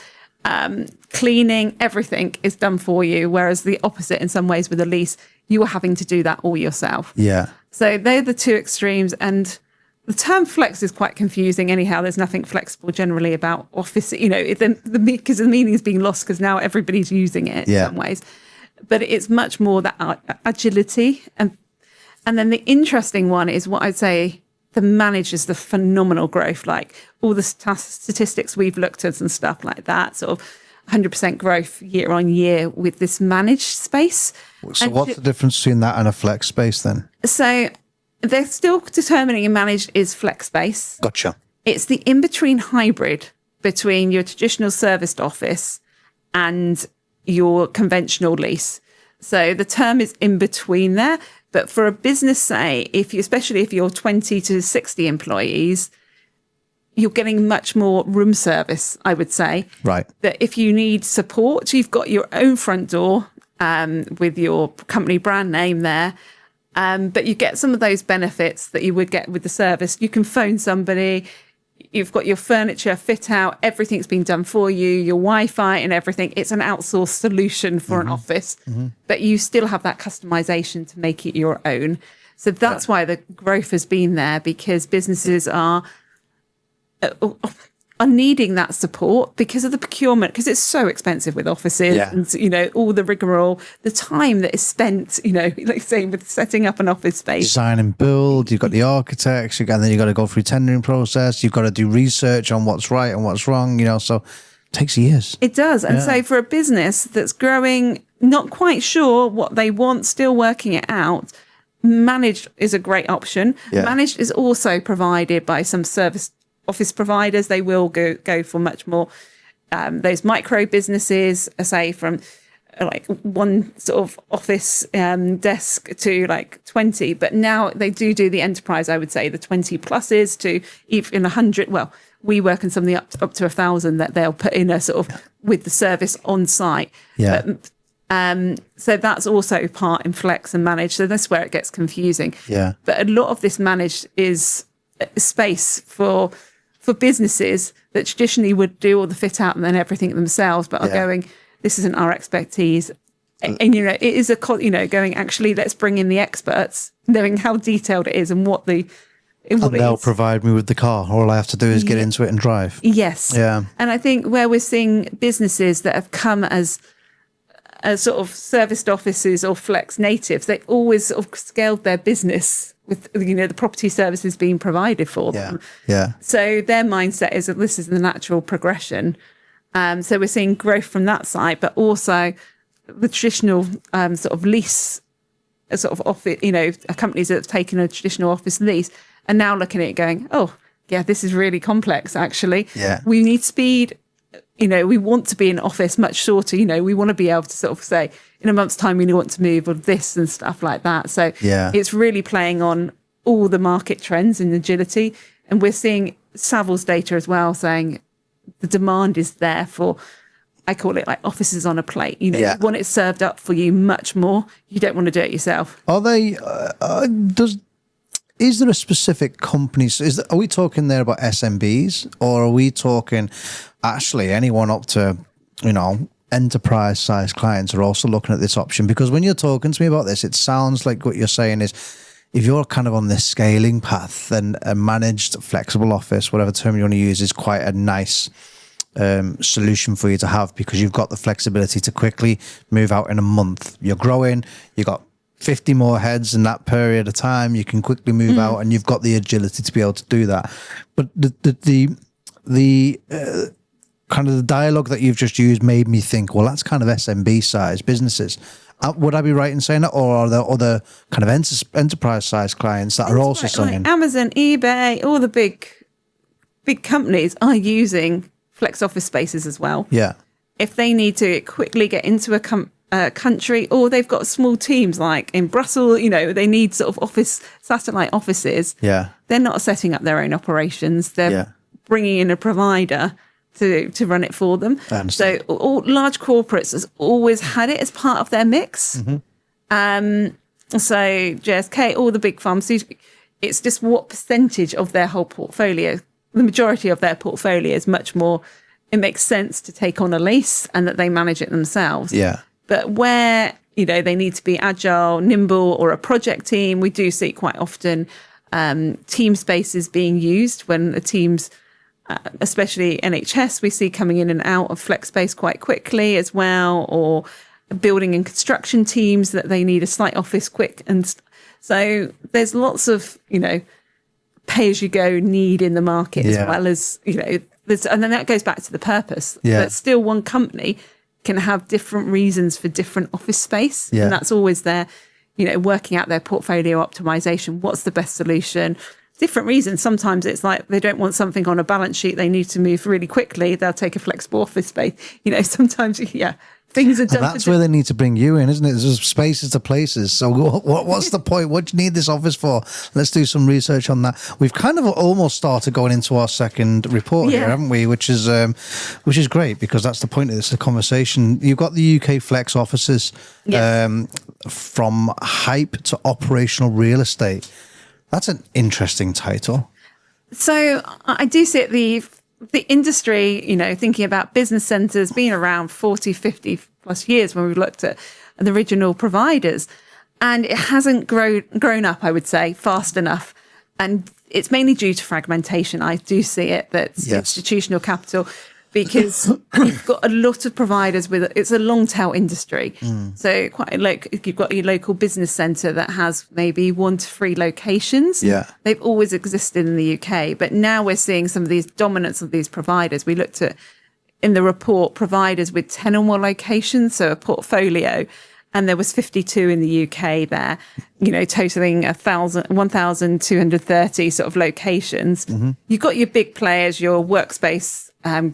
Speaker 2: cleaning, everything is done for you. Whereas the opposite in some ways with a lease, you are having to do that all yourself.
Speaker 1: Yeah.
Speaker 2: So they're the two extremes. And the term flex is quite confusing anyhow. There's nothing flexible generally about office, because the meaning is being lost because now everybody's using it in some ways. But it's much more that agility. And then the interesting one is what I'd say the managers, the phenomenal growth, like all the statistics we've looked at and stuff like that, sort of 100% growth year on year with this managed space.
Speaker 1: So what's the difference between that and a flex space then?
Speaker 2: So they're still determining a managed is flex space.
Speaker 1: Gotcha.
Speaker 2: It's the in-between hybrid between your traditional serviced office and your conventional lease. So the term is in between there. But for a business, say, especially if you're 20 to 60 employees, you're getting much more room service, I would say.
Speaker 1: Right.
Speaker 2: That if you need support, you've got your own front door with your company brand name there. But you get some of those benefits that you would get with the service. You can phone somebody. You've got your furniture fit out. Everything's been done for you, your Wi-Fi and everything. It's an outsourced solution for an office, but you still have that customization to make it your own. So that's why the growth has been there, because businesses are are needing that support because of the procurement, because it's so expensive with offices and, you know, all the rigmarole, the time that is spent, you know, like saying with setting up an office space.
Speaker 1: Design and build, you've got the architects, and then you've got to go through tendering process, you've got to do research on what's right and what's wrong, you know, so it takes years.
Speaker 2: It does. And so for a business that's growing, not quite sure what they want, still working it out, managed is a great option. Managed is also provided by some service office providers. They will go for much more those micro businesses, say from like one sort of office desk to like 20, but now they do the enterprise, I would say the 20 pluses to even 100. Well, we work on something up to 1,000 that they'll put in a sort of with the service on site. But, so that's also part in flex and managed. So that's where it gets confusing. But a lot of this managed is space for businesses that traditionally would do all the fit out and then everything themselves, but are going, this isn't our expertise. And, you know, it is going, actually, let's bring in the experts, knowing how detailed it is and what and
Speaker 1: they'll provide me with the car. All I have to do is get into it and drive.
Speaker 2: Yes.
Speaker 1: Yeah.
Speaker 2: And I think where we're seeing businesses that have come as sort of serviced offices or flex natives, they've always sort of scaled their business with, you know, the property services being provided for them. So their mindset is that this is the natural progression. So we're seeing growth from that side, but also the traditional sort of lease, sort of office, you know, companies that have taken a traditional office lease are now looking at it going, oh, yeah, this is really complex, actually. We need speed. You know, we want to be in office much shorter. You know, we want to be able to sort of say, in a month's time, we want to move on this and stuff like that. So it's really playing on all the market trends in agility. And we're seeing Savills data as well saying the demand is there for, I call it like offices on a plate. You know, you want it served up for you much more. You don't want to do it yourself.
Speaker 1: Are they, is there a specific company? Are we talking there about SMBs, or are we talking actually anyone up to, you know, enterprise size clients are also looking at this option? Because when you're talking to me about this, it sounds like what you're saying is, if you're kind of on this scaling path, then a managed flexible office, whatever term you want to use, is quite a nice solution for you to have, because you've got the flexibility to quickly move out in a month. You're growing, you've got 50 more heads in that period of time, you can quickly move out, and you've got the agility to be able to do that. But the kind of the dialogue that you've just used made me think, well, that's kind of SMB size businesses. Would I be right in saying that, or are there other kind of enterprise size clients that are also selling?
Speaker 2: Like Amazon, eBay, all the big companies are using flex office spaces as well. If they need to quickly get into a country, or they've got small teams like in Brussels, you know, they need sort of satellite offices. They're not setting up their own operations. They're bringing in a provider to run it for them. So all large corporates has always had it as part of their mix. So GSK, all the big pharmaceutical, it's just what percentage of their whole portfolio. The majority of their portfolio is much more, it makes sense to take on a lease and that they manage it themselves. But where, you know, they need to be agile, nimble, or a project team, we do see quite often team spaces being used when the teams, especially NHS, we see coming in and out of flex space quite quickly as well, or building and construction teams that they need a slight office quick. And so there's lots of, you know, pay as you go need in the market as well as, you know, and then that goes back to the purpose. But still one company can have different reasons for different office space. And that's always their, you know, working out their portfolio optimization. What's the best solution? Different reasons. Sometimes it's like they don't want something on a balance sheet. They need to move really quickly. They'll take a flexible office space. You know, sometimes, things are done.
Speaker 1: And that's where they need to bring you in, isn't it? There's spaces to places. So what's the point? What do you need this office for? Let's do some research on that. We've kind of almost started going into our second report here, haven't we? Which is great, because that's the point of this conversation. You've got the UK Flex offices, from hype to operational real estate. That's an interesting title. So
Speaker 2: I do see it, the industry, you know, thinking about business centres being around 40, 50 plus years when we've looked at the original providers. And it hasn't grown up, I would say, fast enough. and it's mainly due to fragmentation. I do see it, that's institutional capital, because you've got a lot of providers it's a long tail industry. So quite like you've got your local business centre that has maybe 1 to 3 locations. They've always existed in the UK, but now we're seeing some of these dominance of these providers. We looked at in the report providers with 10 or more locations, so a portfolio, and there was 52 in the UK there, totaling 1,230 sort of locations. You've got your big players, your Workspace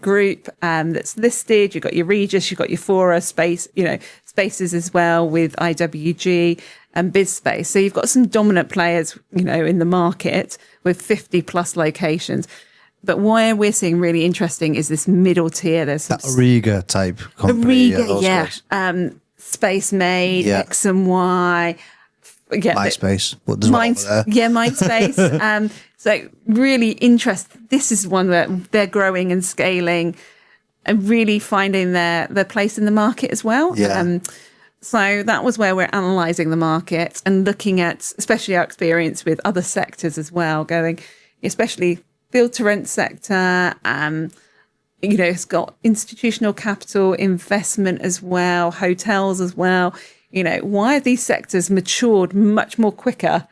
Speaker 2: group that's listed. You've got your Regis, you've got your Fora spaces as well with IWG and BizSpace. So you've got some dominant players, in the market with 50 plus locations. But why we're seeing really interesting is this middle tier. There's
Speaker 1: that Ariga type company.
Speaker 2: Ariga, Space Made, X and Y.
Speaker 1: MySpace.
Speaker 2: MySpace. So really interesting. This is one where they're growing and scaling and really finding their place in the market as well. So that was where we're analysing the market and looking at, especially our experience with other sectors as well, going, especially build to rent sector, it's got institutional capital, investment as well, hotels as well. Why have these sectors matured much more quicker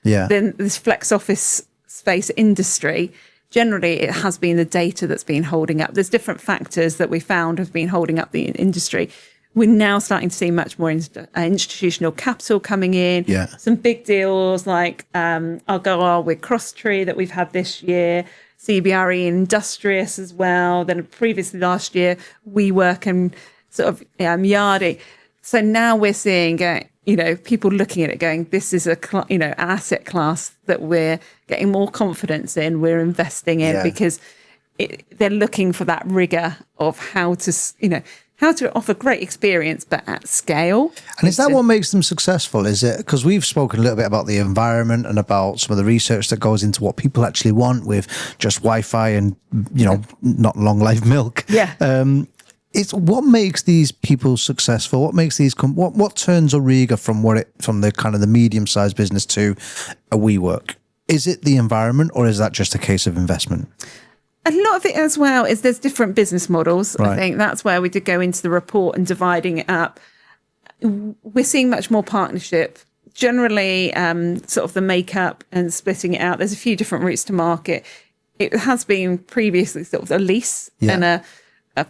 Speaker 2: than this flex office space industry? Generally, it has been the data that's been holding up. There's different factors that we found have been holding up the industry. We're now starting to see much more institutional capital coming in. Some big deals like Algarve with Crosstree that we've had this year, CBRE Industrious as well. Then previously last year, WeWork and sort of Yardi. So now we're seeing, people looking at it going, this is an asset class that we're getting more confidence in, we're investing in because they're looking for that rigor of how to offer great experience, but at scale.
Speaker 1: And is that what makes them successful? Is it, because we've spoken a little bit about the environment and about some of the research that goes into what people actually want with just Wi-Fi and, not long life milk. It's what makes these people successful. What makes these what turns Ariga from the kind of the medium-sized business to a WeWork? Is it the environment, or is that just a case of investment?
Speaker 2: A lot of it as well is there's different business models. Right. I think that's where we did go into the report and dividing it up. We're seeing much more partnership. Generally, sort of the makeup and splitting it out. There's a few different routes to market. It has been previously sort of a lease and a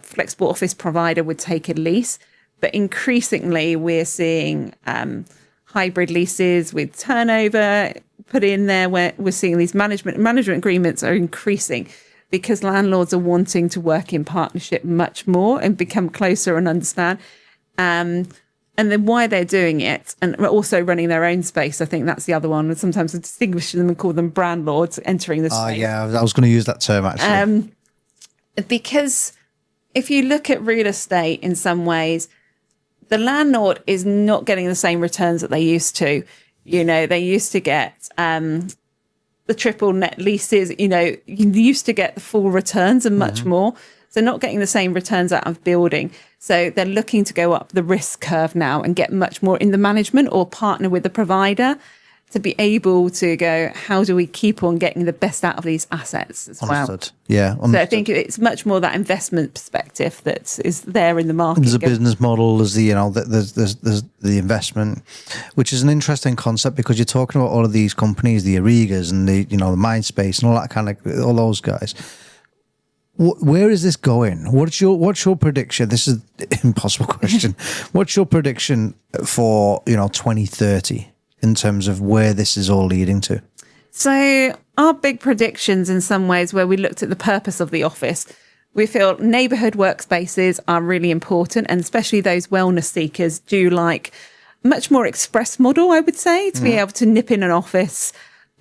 Speaker 2: flexible office provider would take a lease, but increasingly we're seeing hybrid leases with turnover put in there, where we're seeing these management agreements are increasing because landlords are wanting to work in partnership much more and become closer and understand. And then why they're doing it, and also running their own space. I think that's the other one. And sometimes we distinguish them and call them brand lords entering the space.
Speaker 1: Oh, yeah, I was going to use that term actually.
Speaker 2: Because if you look at real estate in some ways, the landlord is not getting the same returns that they used to. They used to get the triple net leases, you used to get the full returns and much more. So not getting the same returns out of building. So they're looking to go up the risk curve now and get much more in the management or partner with the provider to be able to go, how do we keep on getting the best out of these assets as well?
Speaker 1: Understood. Yeah. Understood.
Speaker 2: So I think it's much more that investment perspective that is there in the market.
Speaker 1: There's a business model, there's the investment, which is an interesting concept because you're talking about all of these companies, the Arigas and the MindSpace and all that kind of, all those guys. Where is this going? What's your prediction? This is an impossible question. What's your prediction for 2030 in terms of where this is all leading to?
Speaker 2: So our big predictions in some ways, where we looked at the purpose of the office, we feel neighbourhood workspaces are really important, and especially those wellness seekers do like much more express model, I would say, to be able to nip in an office.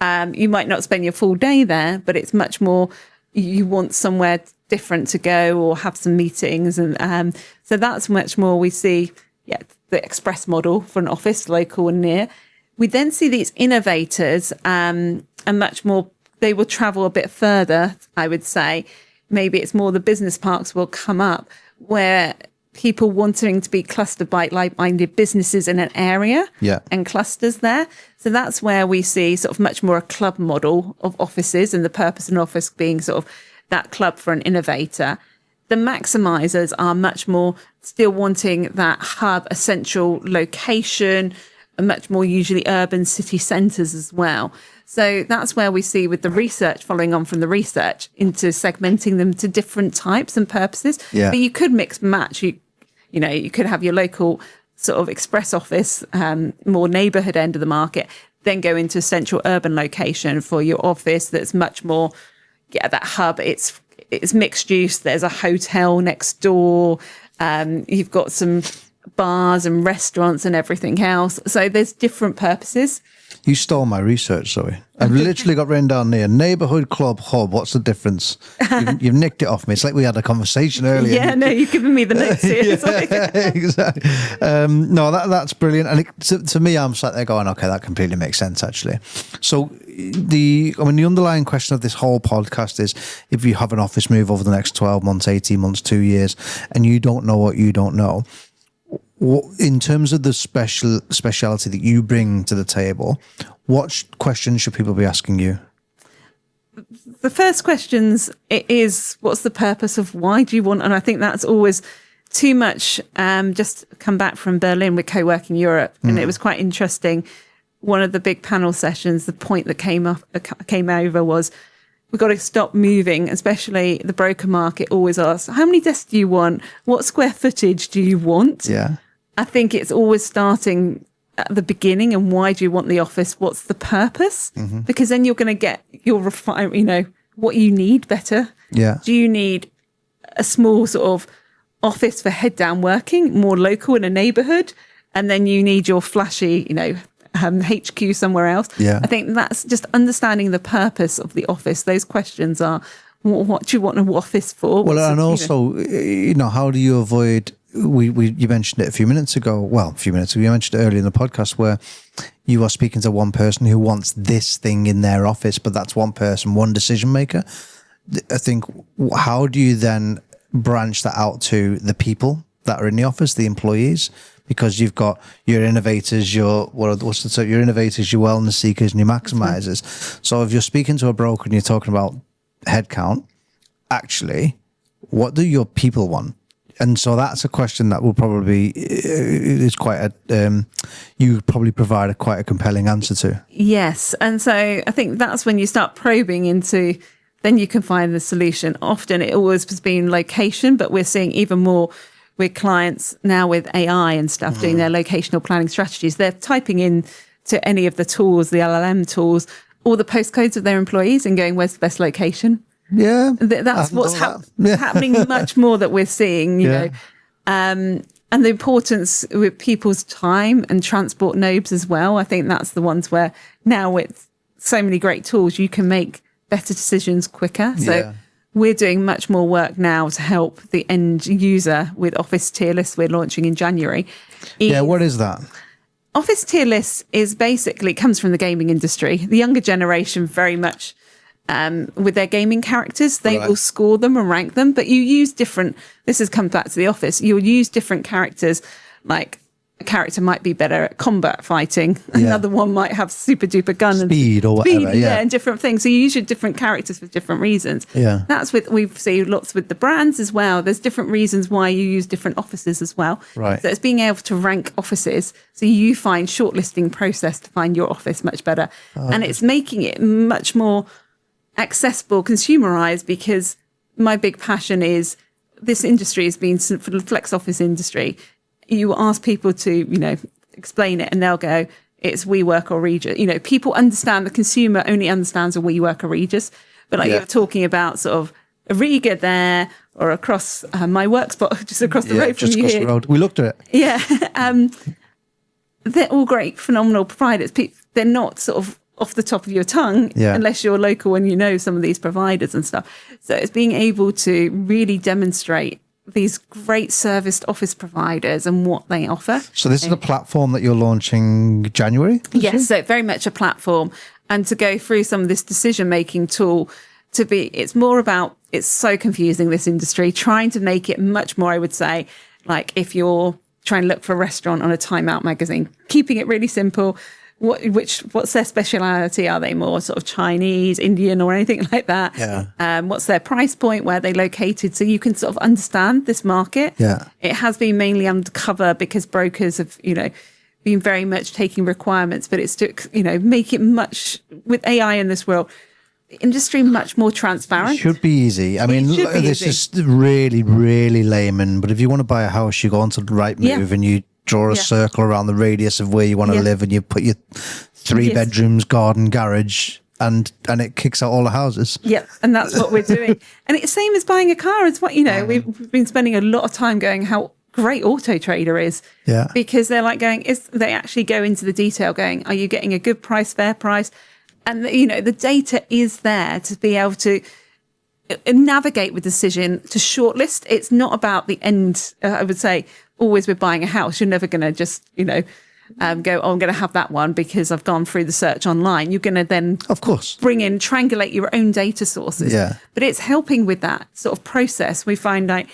Speaker 2: You might not spend your full day there, but it's much more you want somewhere different to go or have some meetings. And so that's much more we see, the express model for an office, local and near. We then see these innovators and much more, they will travel a bit further, I would say. Maybe it's more the business parks will come up where people wanting to be clustered by like-minded businesses in an area and clusters there. So that's where we see sort of much more a club model of offices, and the purpose of an office being sort of that club for an innovator. The maximizers are much more still wanting that hub, essential location, and much more usually urban city centres as well. So that's where we see with the research, following on from the research, into segmenting them to different types and purposes.
Speaker 1: Yeah.
Speaker 2: But you could mix and match. You could have your local sort of express office, more neighbourhood end of the market, then go into a central urban location for your office that's much more, that hub. It's mixed use. There's a hotel next door. You've got some bars and restaurants and everything else. So there's different purposes.
Speaker 1: You stole my research, Zoe. I've literally got written down there, neighbourhood, club, hub. What's the difference? You've nicked it off me. It's like we had a conversation earlier.
Speaker 2: Yeah, no, you've given me the notes here.
Speaker 1: Exactly. No, that's brilliant. And to me, I'm sat there going, okay, that completely makes sense, actually. So the underlying question of this whole podcast is, if you have an office move over the next 12 months, 18 months, 2 years, and you don't know what you don't know, in terms of the speciality that you bring to the table, what questions should people be asking you?
Speaker 2: The first questions is, what's the purpose of why do you want? And I think that's always too much. Just come back from Berlin with Co-working Europe, and it was quite interesting. One of the big panel sessions, the point that came over was, we've got to stop moving, especially the broker market always asks, how many desks do you want? What square footage do you want?
Speaker 1: Yeah.
Speaker 2: I think it's always starting at the beginning, and why do you want the office? What's the purpose? Mm-hmm. Because then you're going to get your what you need better.
Speaker 1: Yeah.
Speaker 2: Do you need a small sort of office for head down working, more local in a neighborhood? And then you need your flashy, HQ somewhere else.
Speaker 1: Yeah.
Speaker 2: I think that's just understanding the purpose of the office. Those questions are, what do you want an office for?
Speaker 1: Well, and also, how do you avoid, you mentioned it a few minutes ago. Well, you mentioned it earlier in the podcast, where you are speaking to one person who wants this thing in their office, but that's one person, one decision maker. I think, how do you then branch that out to the people that are in the office, the employees? Because you've got your innovators, your innovators, your wellness seekers, and your maximizers. Mm-hmm. So if you're speaking to a broker and you're talking about headcount, actually, what do your people want? And so that's a question that will probably is quite a you probably provide quite a compelling answer to.
Speaker 2: Yes, and so I think that's when you start probing into. Then you can find the solution. Often it always has been location, but we're seeing even more with clients now with AI and stuff doing their locational planning strategies. They're typing in to any of the tools, the LLM tools, all the postcodes of their employees and going, where's the best location?
Speaker 1: Yeah.
Speaker 2: That's what's happening much more that we're seeing, you know. And the importance with people's time and transport nobs as well. I think that's the ones where now with so many great tools, you can make better decisions quicker. So we're doing much more work now to help the end user with Office Tier Lists we're launching in January.
Speaker 1: What is that?
Speaker 2: Office Tier Lists is basically, comes from the gaming industry. The younger generation very much with their gaming characters, they will score them and rank them, but you use different, this has come back to the office, you'll use different characters, like a character might be better at combat fighting, another one might have super duper gun
Speaker 1: speed or whatever,
Speaker 2: and different things. So you use your different characters for different reasons. That's with, we've seen lots with the brands as well. There's different reasons why you use different offices as well. So it's being able to rank offices, so you find shortlisting process to find your office much better, and it's making it much more accessible, consumerized, because my big passion is this industry has been, for the flex office industry, you ask people to, explain it and they'll go, it's WeWork or Regus. People understand, the consumer only understands a WeWork or Regus. But you're talking about sort of a Riga there or across my work spot, just across the road from you here. The road.
Speaker 1: We looked at
Speaker 2: it. They're all great, phenomenal providers. They're not sort of off the top of your tongue unless you're local and you know some of these providers and stuff. So it's being able to really demonstrate these great serviced office providers and what they offer.
Speaker 1: So this is a platform that you're launching January?
Speaker 2: Yes, so very much a platform. And to go through some of this decision-making tool it's more about, it's so confusing, this industry, trying to make it much more, I would say, Like if you're trying to look for a restaurant on a Time Out magazine, keeping it really simple. What's their speciality? Are they more sort of Chinese, Indian, or anything like that?
Speaker 1: Yeah.
Speaker 2: What's their price point? Where are they located? So you can sort of understand this market.
Speaker 1: Yeah.
Speaker 2: It has been mainly undercover because brokers have, been very much taking requirements, but it's to, make it much with AI in this world, the industry much more transparent.
Speaker 1: It should be easy. I mean, this is really, really layman, but if you want to buy a house, you go onto the Rightmove and you draw a circle around the radius of where you want to live, and you put your 3 bedrooms, garden, garage, and it kicks out all the houses.
Speaker 2: Yeah, and that's what we're doing. And it's the same as buying a car. It's what, we've been spending a lot of time going how great Auto Trader is.
Speaker 1: Yeah.
Speaker 2: Because they're like they actually go into the detail going, are you getting a good price, fair price? And, the data is there to be able to navigate with decision to shortlist. It's not about the end. I would say always with buying a house, you're never going to just, go, I'm going to have that one because I've gone through the search online. You're going to then,
Speaker 1: of course,
Speaker 2: triangulate your own data sources.
Speaker 1: Yeah.
Speaker 2: But it's helping with that sort of process. We find like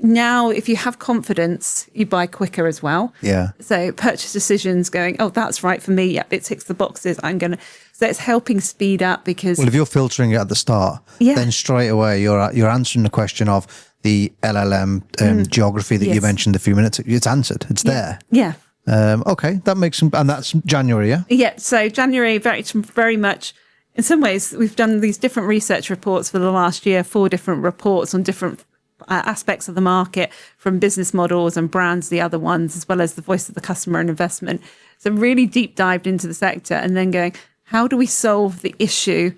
Speaker 2: now, if you have confidence, you buy quicker as well.
Speaker 1: Yeah.
Speaker 2: So purchase decisions going, oh, that's right for me. Yep, it ticks the boxes. So it's helping speed up because...
Speaker 1: Well, if you're filtering it at the start, then straight away you're answering the question of the LLM geography that you mentioned a few minutes ago. It's answered. It's there.
Speaker 2: Yeah.
Speaker 1: Okay, that makes some... And that's January, yeah?
Speaker 2: Yeah, so January, very much... In some ways, we've done these different research reports for the last year, 4 different reports on different aspects of the market, from business models and brands, the other ones, as well as the voice of the customer and investment. So really deep dived into the sector and then going, how do we solve the issue?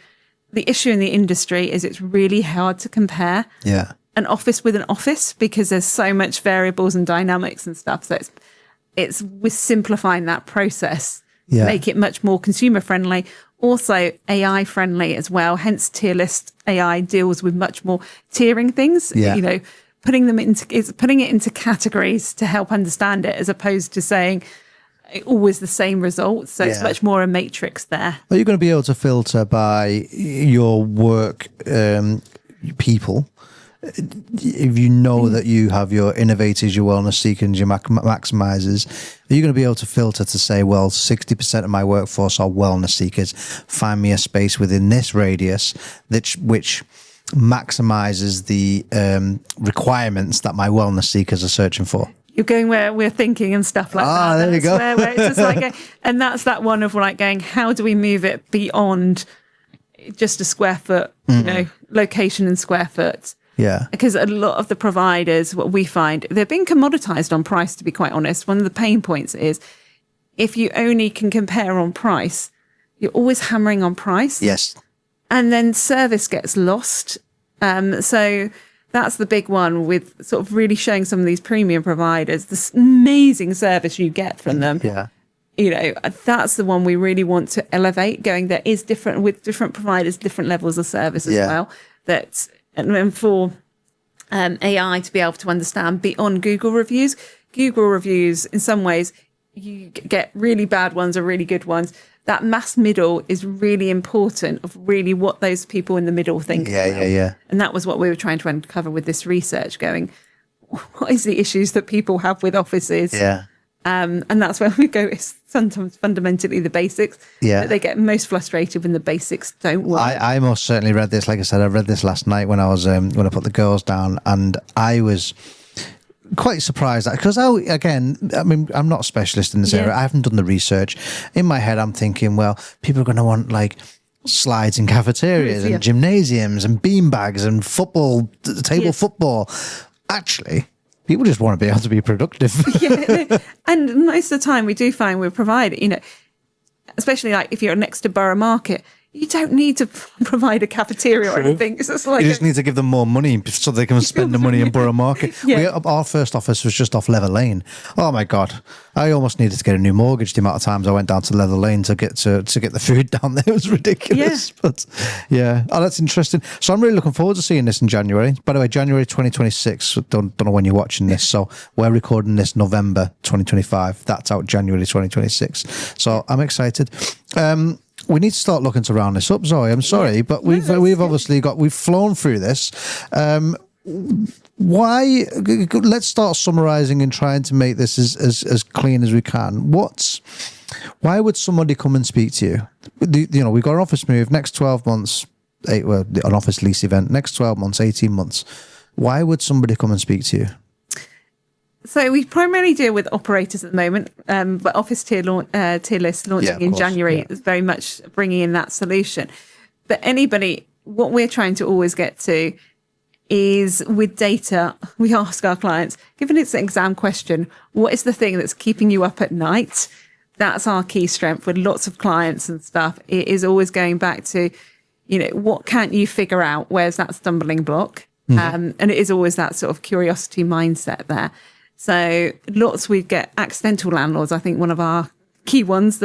Speaker 2: The issue in the industry is it's really hard to compare an office with an office because there's so much variables and dynamics and stuff. So it's we're simplifying that process, make it much more consumer friendly, also AI friendly as well. Hence tier list AI deals with much more tiering things, putting it into categories to help understand it, as opposed to saying always the same results. So it's much more a matrix there.
Speaker 1: Are you going to be able to filter by your work people? If you know that you have your innovators, your wellness seekers, your maximizers, are you going to be able to filter to say, well, 60% of my workforce are wellness seekers. Find me a space within this radius which maximizes the requirements that my wellness seekers are searching for.
Speaker 2: You're going where we're thinking and stuff like that.
Speaker 1: There you go.
Speaker 2: Where it's just like and that's that one of like going, how do we move it beyond just a square foot, location and square foot?
Speaker 1: Yeah.
Speaker 2: Because a lot of the providers, what we find, they're being commoditized on price, to be quite honest. One of the pain points is if you only can compare on price, you're always hammering on price.
Speaker 1: Yes.
Speaker 2: And then service gets lost. So that's the big one with sort of really showing some of these premium providers, this amazing service you get from them.
Speaker 1: Yeah.
Speaker 2: That's the one we really want to elevate, going there is different with different providers, different levels of service as well. And for AI to be able to understand beyond Google reviews in some ways, you get really bad ones or really good ones. That mass middle is really important of really what those people in the middle think.
Speaker 1: Yeah.
Speaker 2: And that was what we were trying to uncover with this research, going, what is the issues that people have with offices?
Speaker 1: Yeah.
Speaker 2: And that's where we go. It's sometimes fundamentally the basics.
Speaker 1: Yeah.
Speaker 2: That they get most frustrated when the basics don't work.
Speaker 1: I most certainly read this. Like I said, I read this last night when I was when I put the girls down, and I was quite surprised because I'm not a specialist in this area. I haven't done the research. In my head, I'm thinking, well, people are going to want like slides in cafeterias and gymnasiums and beanbags and football, table football. Actually, people just want to be able to be productive.
Speaker 2: And most of the time we do find we provide, especially like if you're next to Borough Market, you don't need to provide a cafeteria or anything. It's just like
Speaker 1: you just need to give them more money so they can spend the money in Borough Market. Our first office was just off Leather Lane. Oh my God. I almost needed to get a new mortgage the amount of times I went down to Leather Lane to get the food down there. It was ridiculous. But that's interesting. So I'm really looking forward to seeing this in January. By the way, January 2026. Don't know when you're watching this. So we're recording this November 2025. That's out January 2026. So I'm excited. We need to start looking to round this up, Zoe. I'm sorry, but we've obviously we've flown through this. why? Let's start summarizing and trying to make this as clean as we can. Why would somebody come and speak to you? We've got an office move next 12 months, an office lease event next 12 months, 18 months. Why would somebody come and speak to you?
Speaker 2: So we primarily deal with operators at the moment, but Office tier list launching in January is very much bringing in that solution. But anybody, what we're trying to always get to is with data, we ask our clients, given it's an exam question, what is the thing that's keeping you up at night? That's our key strength with lots of clients and stuff. It is always going back to, what can't you figure out? Where's that stumbling block? And it is always that sort of curiosity mindset there. So we get accidental landlords, I think one of our key ones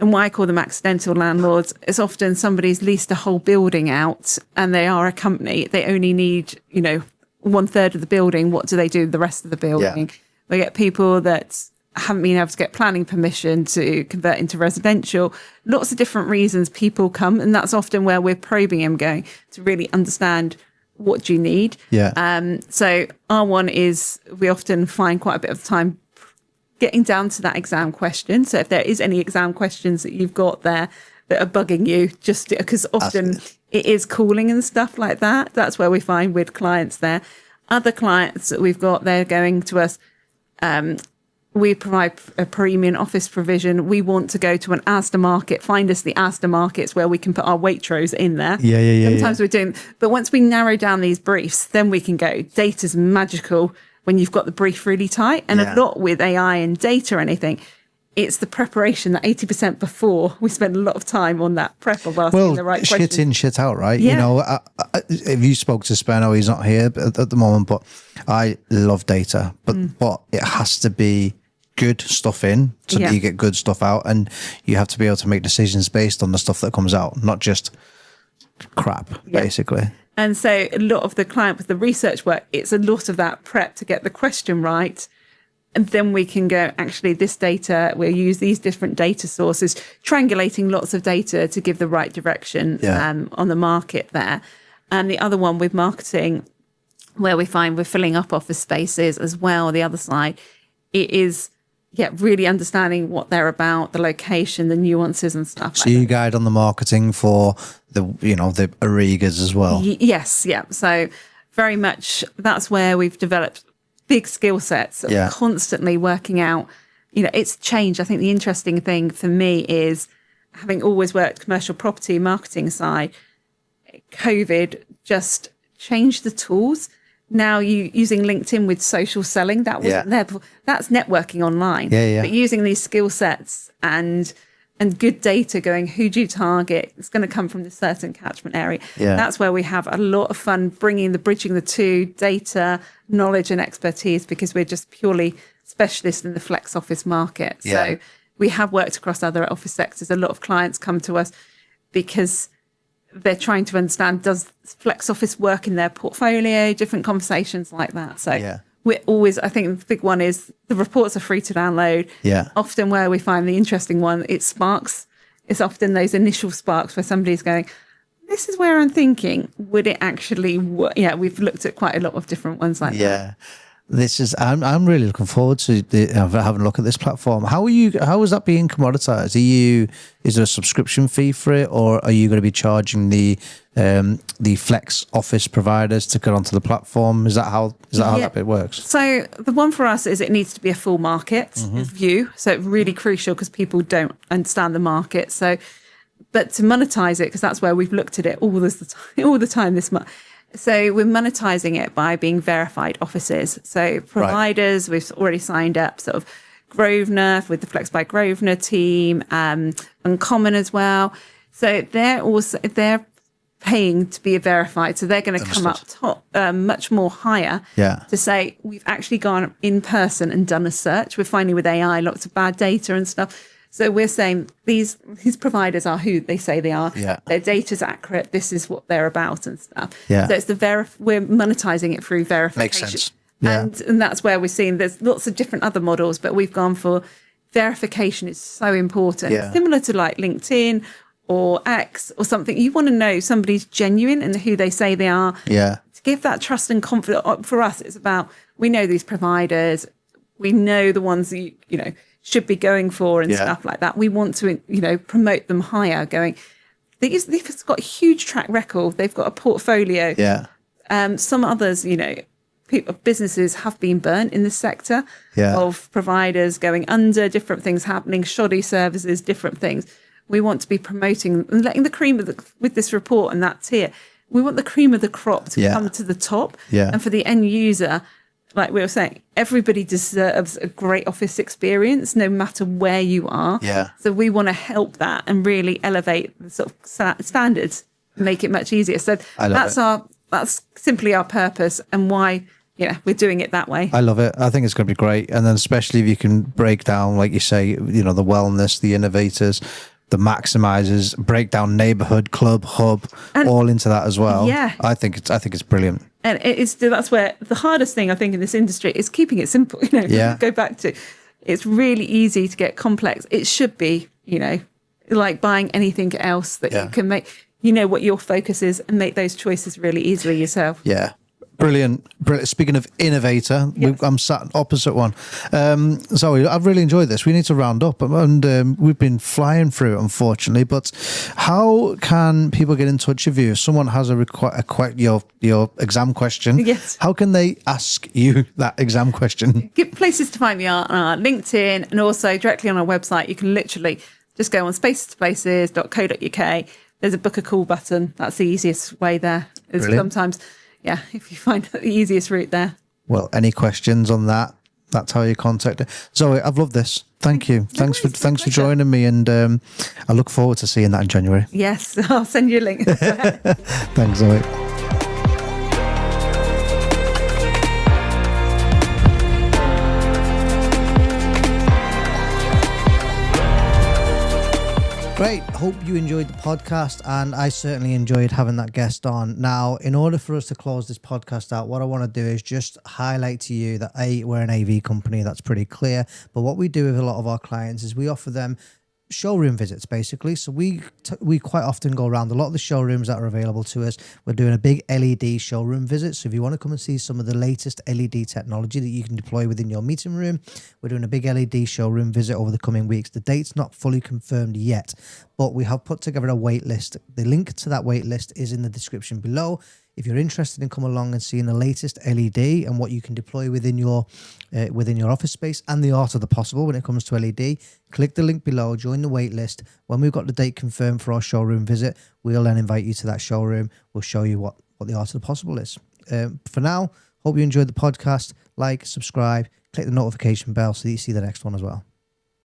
Speaker 2: and why I call them accidental landlords, it's often somebody's leased a whole building out and they are a company. They only need, 1/3 of the building. What do they do with the rest of the building? Yeah. We get people that haven't been able to get planning permission to convert into residential. Lots of different reasons people come. And that's often where we're probing them, going to really understand what do you need?
Speaker 1: Yeah.
Speaker 2: So our one is we often find quite a bit of time getting down to that exam question. So if there is any exam questions that you've got there that are bugging you, just because often it is cooling and stuff like that. That's where we find with clients there. Other clients that we've got, they're going to us. We provide a premium office provision. We want to go to an Asda market, find us the Asda markets where we can put our Waitrose in there.
Speaker 1: Yeah.
Speaker 2: Sometimes we're doing, but once we narrow down these briefs, then we can go. Data's magical when you've got the brief really tight. And a lot with AI and data or anything, it's the preparation, that 80% before. We spend a lot of time on that prep of asking the right questions.
Speaker 1: Shit in, shit out, right?
Speaker 2: Yeah.
Speaker 1: If you spoke to Spenno, he's not here at the moment, but I love data. But it has to be good stuff in so that you get good stuff out, and you have to be able to make decisions based on the stuff that comes out, not just crap, basically.
Speaker 2: And so a lot of the client with the research work, it's a lot of that prep to get the question right. And then we can go, actually, this data, we'll use these different data sources, triangulating lots of data to give the right direction on the market there. And the other one with marketing, where we find we're filling up office spaces as well, the other side, it is really understanding what they're about, the location, the nuances and stuff.
Speaker 1: So you guide on the marketing for the Arigas as well?
Speaker 2: Yes, yeah. So very much that's where we've developed big skill sets of constantly working out, it's changed. I think the interesting thing for me is, having always worked commercial property marketing side, COVID just changed the tools. Now using LinkedIn with social selling, that wasn't there before. That's networking online. But using these skill sets and good data, going, who do you target? It's going to come from this certain catchment area. That's where we have a lot of fun bringing the two, data, knowledge and expertise, because we're just purely specialists in the flex office market. So we have worked across other office sectors. A lot of clients come to us because they're trying to understand, does flex office work in their portfolio, different conversations like that. So we're always, I think the big one is the reports are free to download. Often where we find the interesting one, it sparks. It's often those initial sparks where somebody's going, this is where I'm thinking, would it actually work? We've looked at quite a lot of different ones like that.
Speaker 1: I'm really looking forward to having a look at this platform. How is that being commoditized? Is there a subscription fee for it, or are you going to be charging the flex office providers to get onto the platform? Is that how that bit works? So
Speaker 2: the one for us is it needs to be a full market view. So it's really crucial because people don't understand the market. So, but to monetize it, because that's where we've looked at it all the time this month. So we're monetizing it by being verified offices. So providers, we've already signed up, sort of Grosvenor with the Flex by Grosvenor team, Uncommon as well. So they're paying to be verified. So they're going to come up top, much more higher to say, we've actually gone in person and done a search. We're finding with AI lots of bad data and stuff. So we're saying these providers are who they say they are. Their data's accurate. This is what they're about and stuff. So it's we're monetizing it through verification.
Speaker 1: Makes sense.
Speaker 2: And that's where we're seeing there's lots of different other models, but we've gone for verification is so important. Similar to like LinkedIn or X or something. You want to know somebody's genuine and who they say they are.
Speaker 1: Yeah.
Speaker 2: To give that trust and confidence. For us, it's about, we know these providers, we know the ones that you know should be going for and stuff like that. We want to, you know, promote them higher. Going, they've got a huge track record. They've got a portfolio.
Speaker 1: Yeah.
Speaker 2: Some others, you know, businesses have been burnt in this sector of providers going under, different things happening, shoddy services, different things. We want to be promoting and letting the cream of with this report and that tier. We want the cream of the crop to come to the top.
Speaker 1: Yeah.
Speaker 2: And for the end user, like we were saying, everybody deserves a great office experience, no matter where you are.
Speaker 1: Yeah.
Speaker 2: So we want to help that and really elevate the sort of standards, make it much easier. So that's simply our purpose and why we're doing it that way.
Speaker 1: I love it. I think it's going to be great. And then especially if you can break down, like you say, you know, the wellness, the innovators, the maximizers, break down neighborhood, club, hub, and all into that as well.
Speaker 2: Yeah.
Speaker 1: I think it's brilliant.
Speaker 2: And that's where the hardest thing I think in this industry is keeping it simple. You know, go back to, it's really easy to get complex. It should be, you know, like buying anything else that you can make, you know, what your focus is and make those choices really easily yourself.
Speaker 1: Yeah. Brilliant. Speaking of innovator, I'm sat opposite one. Zoe, I've really enjoyed this. We need to round up, and we've been flying through it, unfortunately. But how can people get in touch with you? If someone has your exam question, how can they ask you that exam question?
Speaker 2: Give places to find me on our LinkedIn and also directly on our website. You can literally just go on spacesplaces.co.uk. There's a book a call button. That's the easiest way there. It's sometimes... Yeah, if you find the easiest route there.
Speaker 1: Well, any questions on that? That's how you contact it. Zoe, I've loved this. Thank you. Thanks for joining me, and I look forward to seeing that in January.
Speaker 2: Yes, I'll send you a link.
Speaker 1: Thanks, Zoe. Great. Hope you enjoyed the podcast, and I certainly enjoyed having that guest on. Now, in order for us to close this podcast out, what I want to do is just highlight to you that we're an AV company. That's pretty clear. But what we do with a lot of our clients is we offer them showroom visits, basically. So we quite often go around a lot of the showrooms that are available to us. We're doing a big LED showroom visit. So if you want to come and see some of the latest LED technology that you can deploy within your meeting room, we're doing a big LED showroom visit over the coming weeks. The date's not fully confirmed yet, but we have put together a wait list. The link to that wait list is in the description below. If you're interested in coming along and seeing the latest LED and what you can deploy within your office space and the art of the possible when it comes to LED, click the link below, join the wait list. When we've got the date confirmed for our showroom visit, we'll then invite you to that showroom. We'll show you what the art of the possible is. For now, hope you enjoyed the podcast. Like, subscribe, click the notification bell so that you see the next one as well.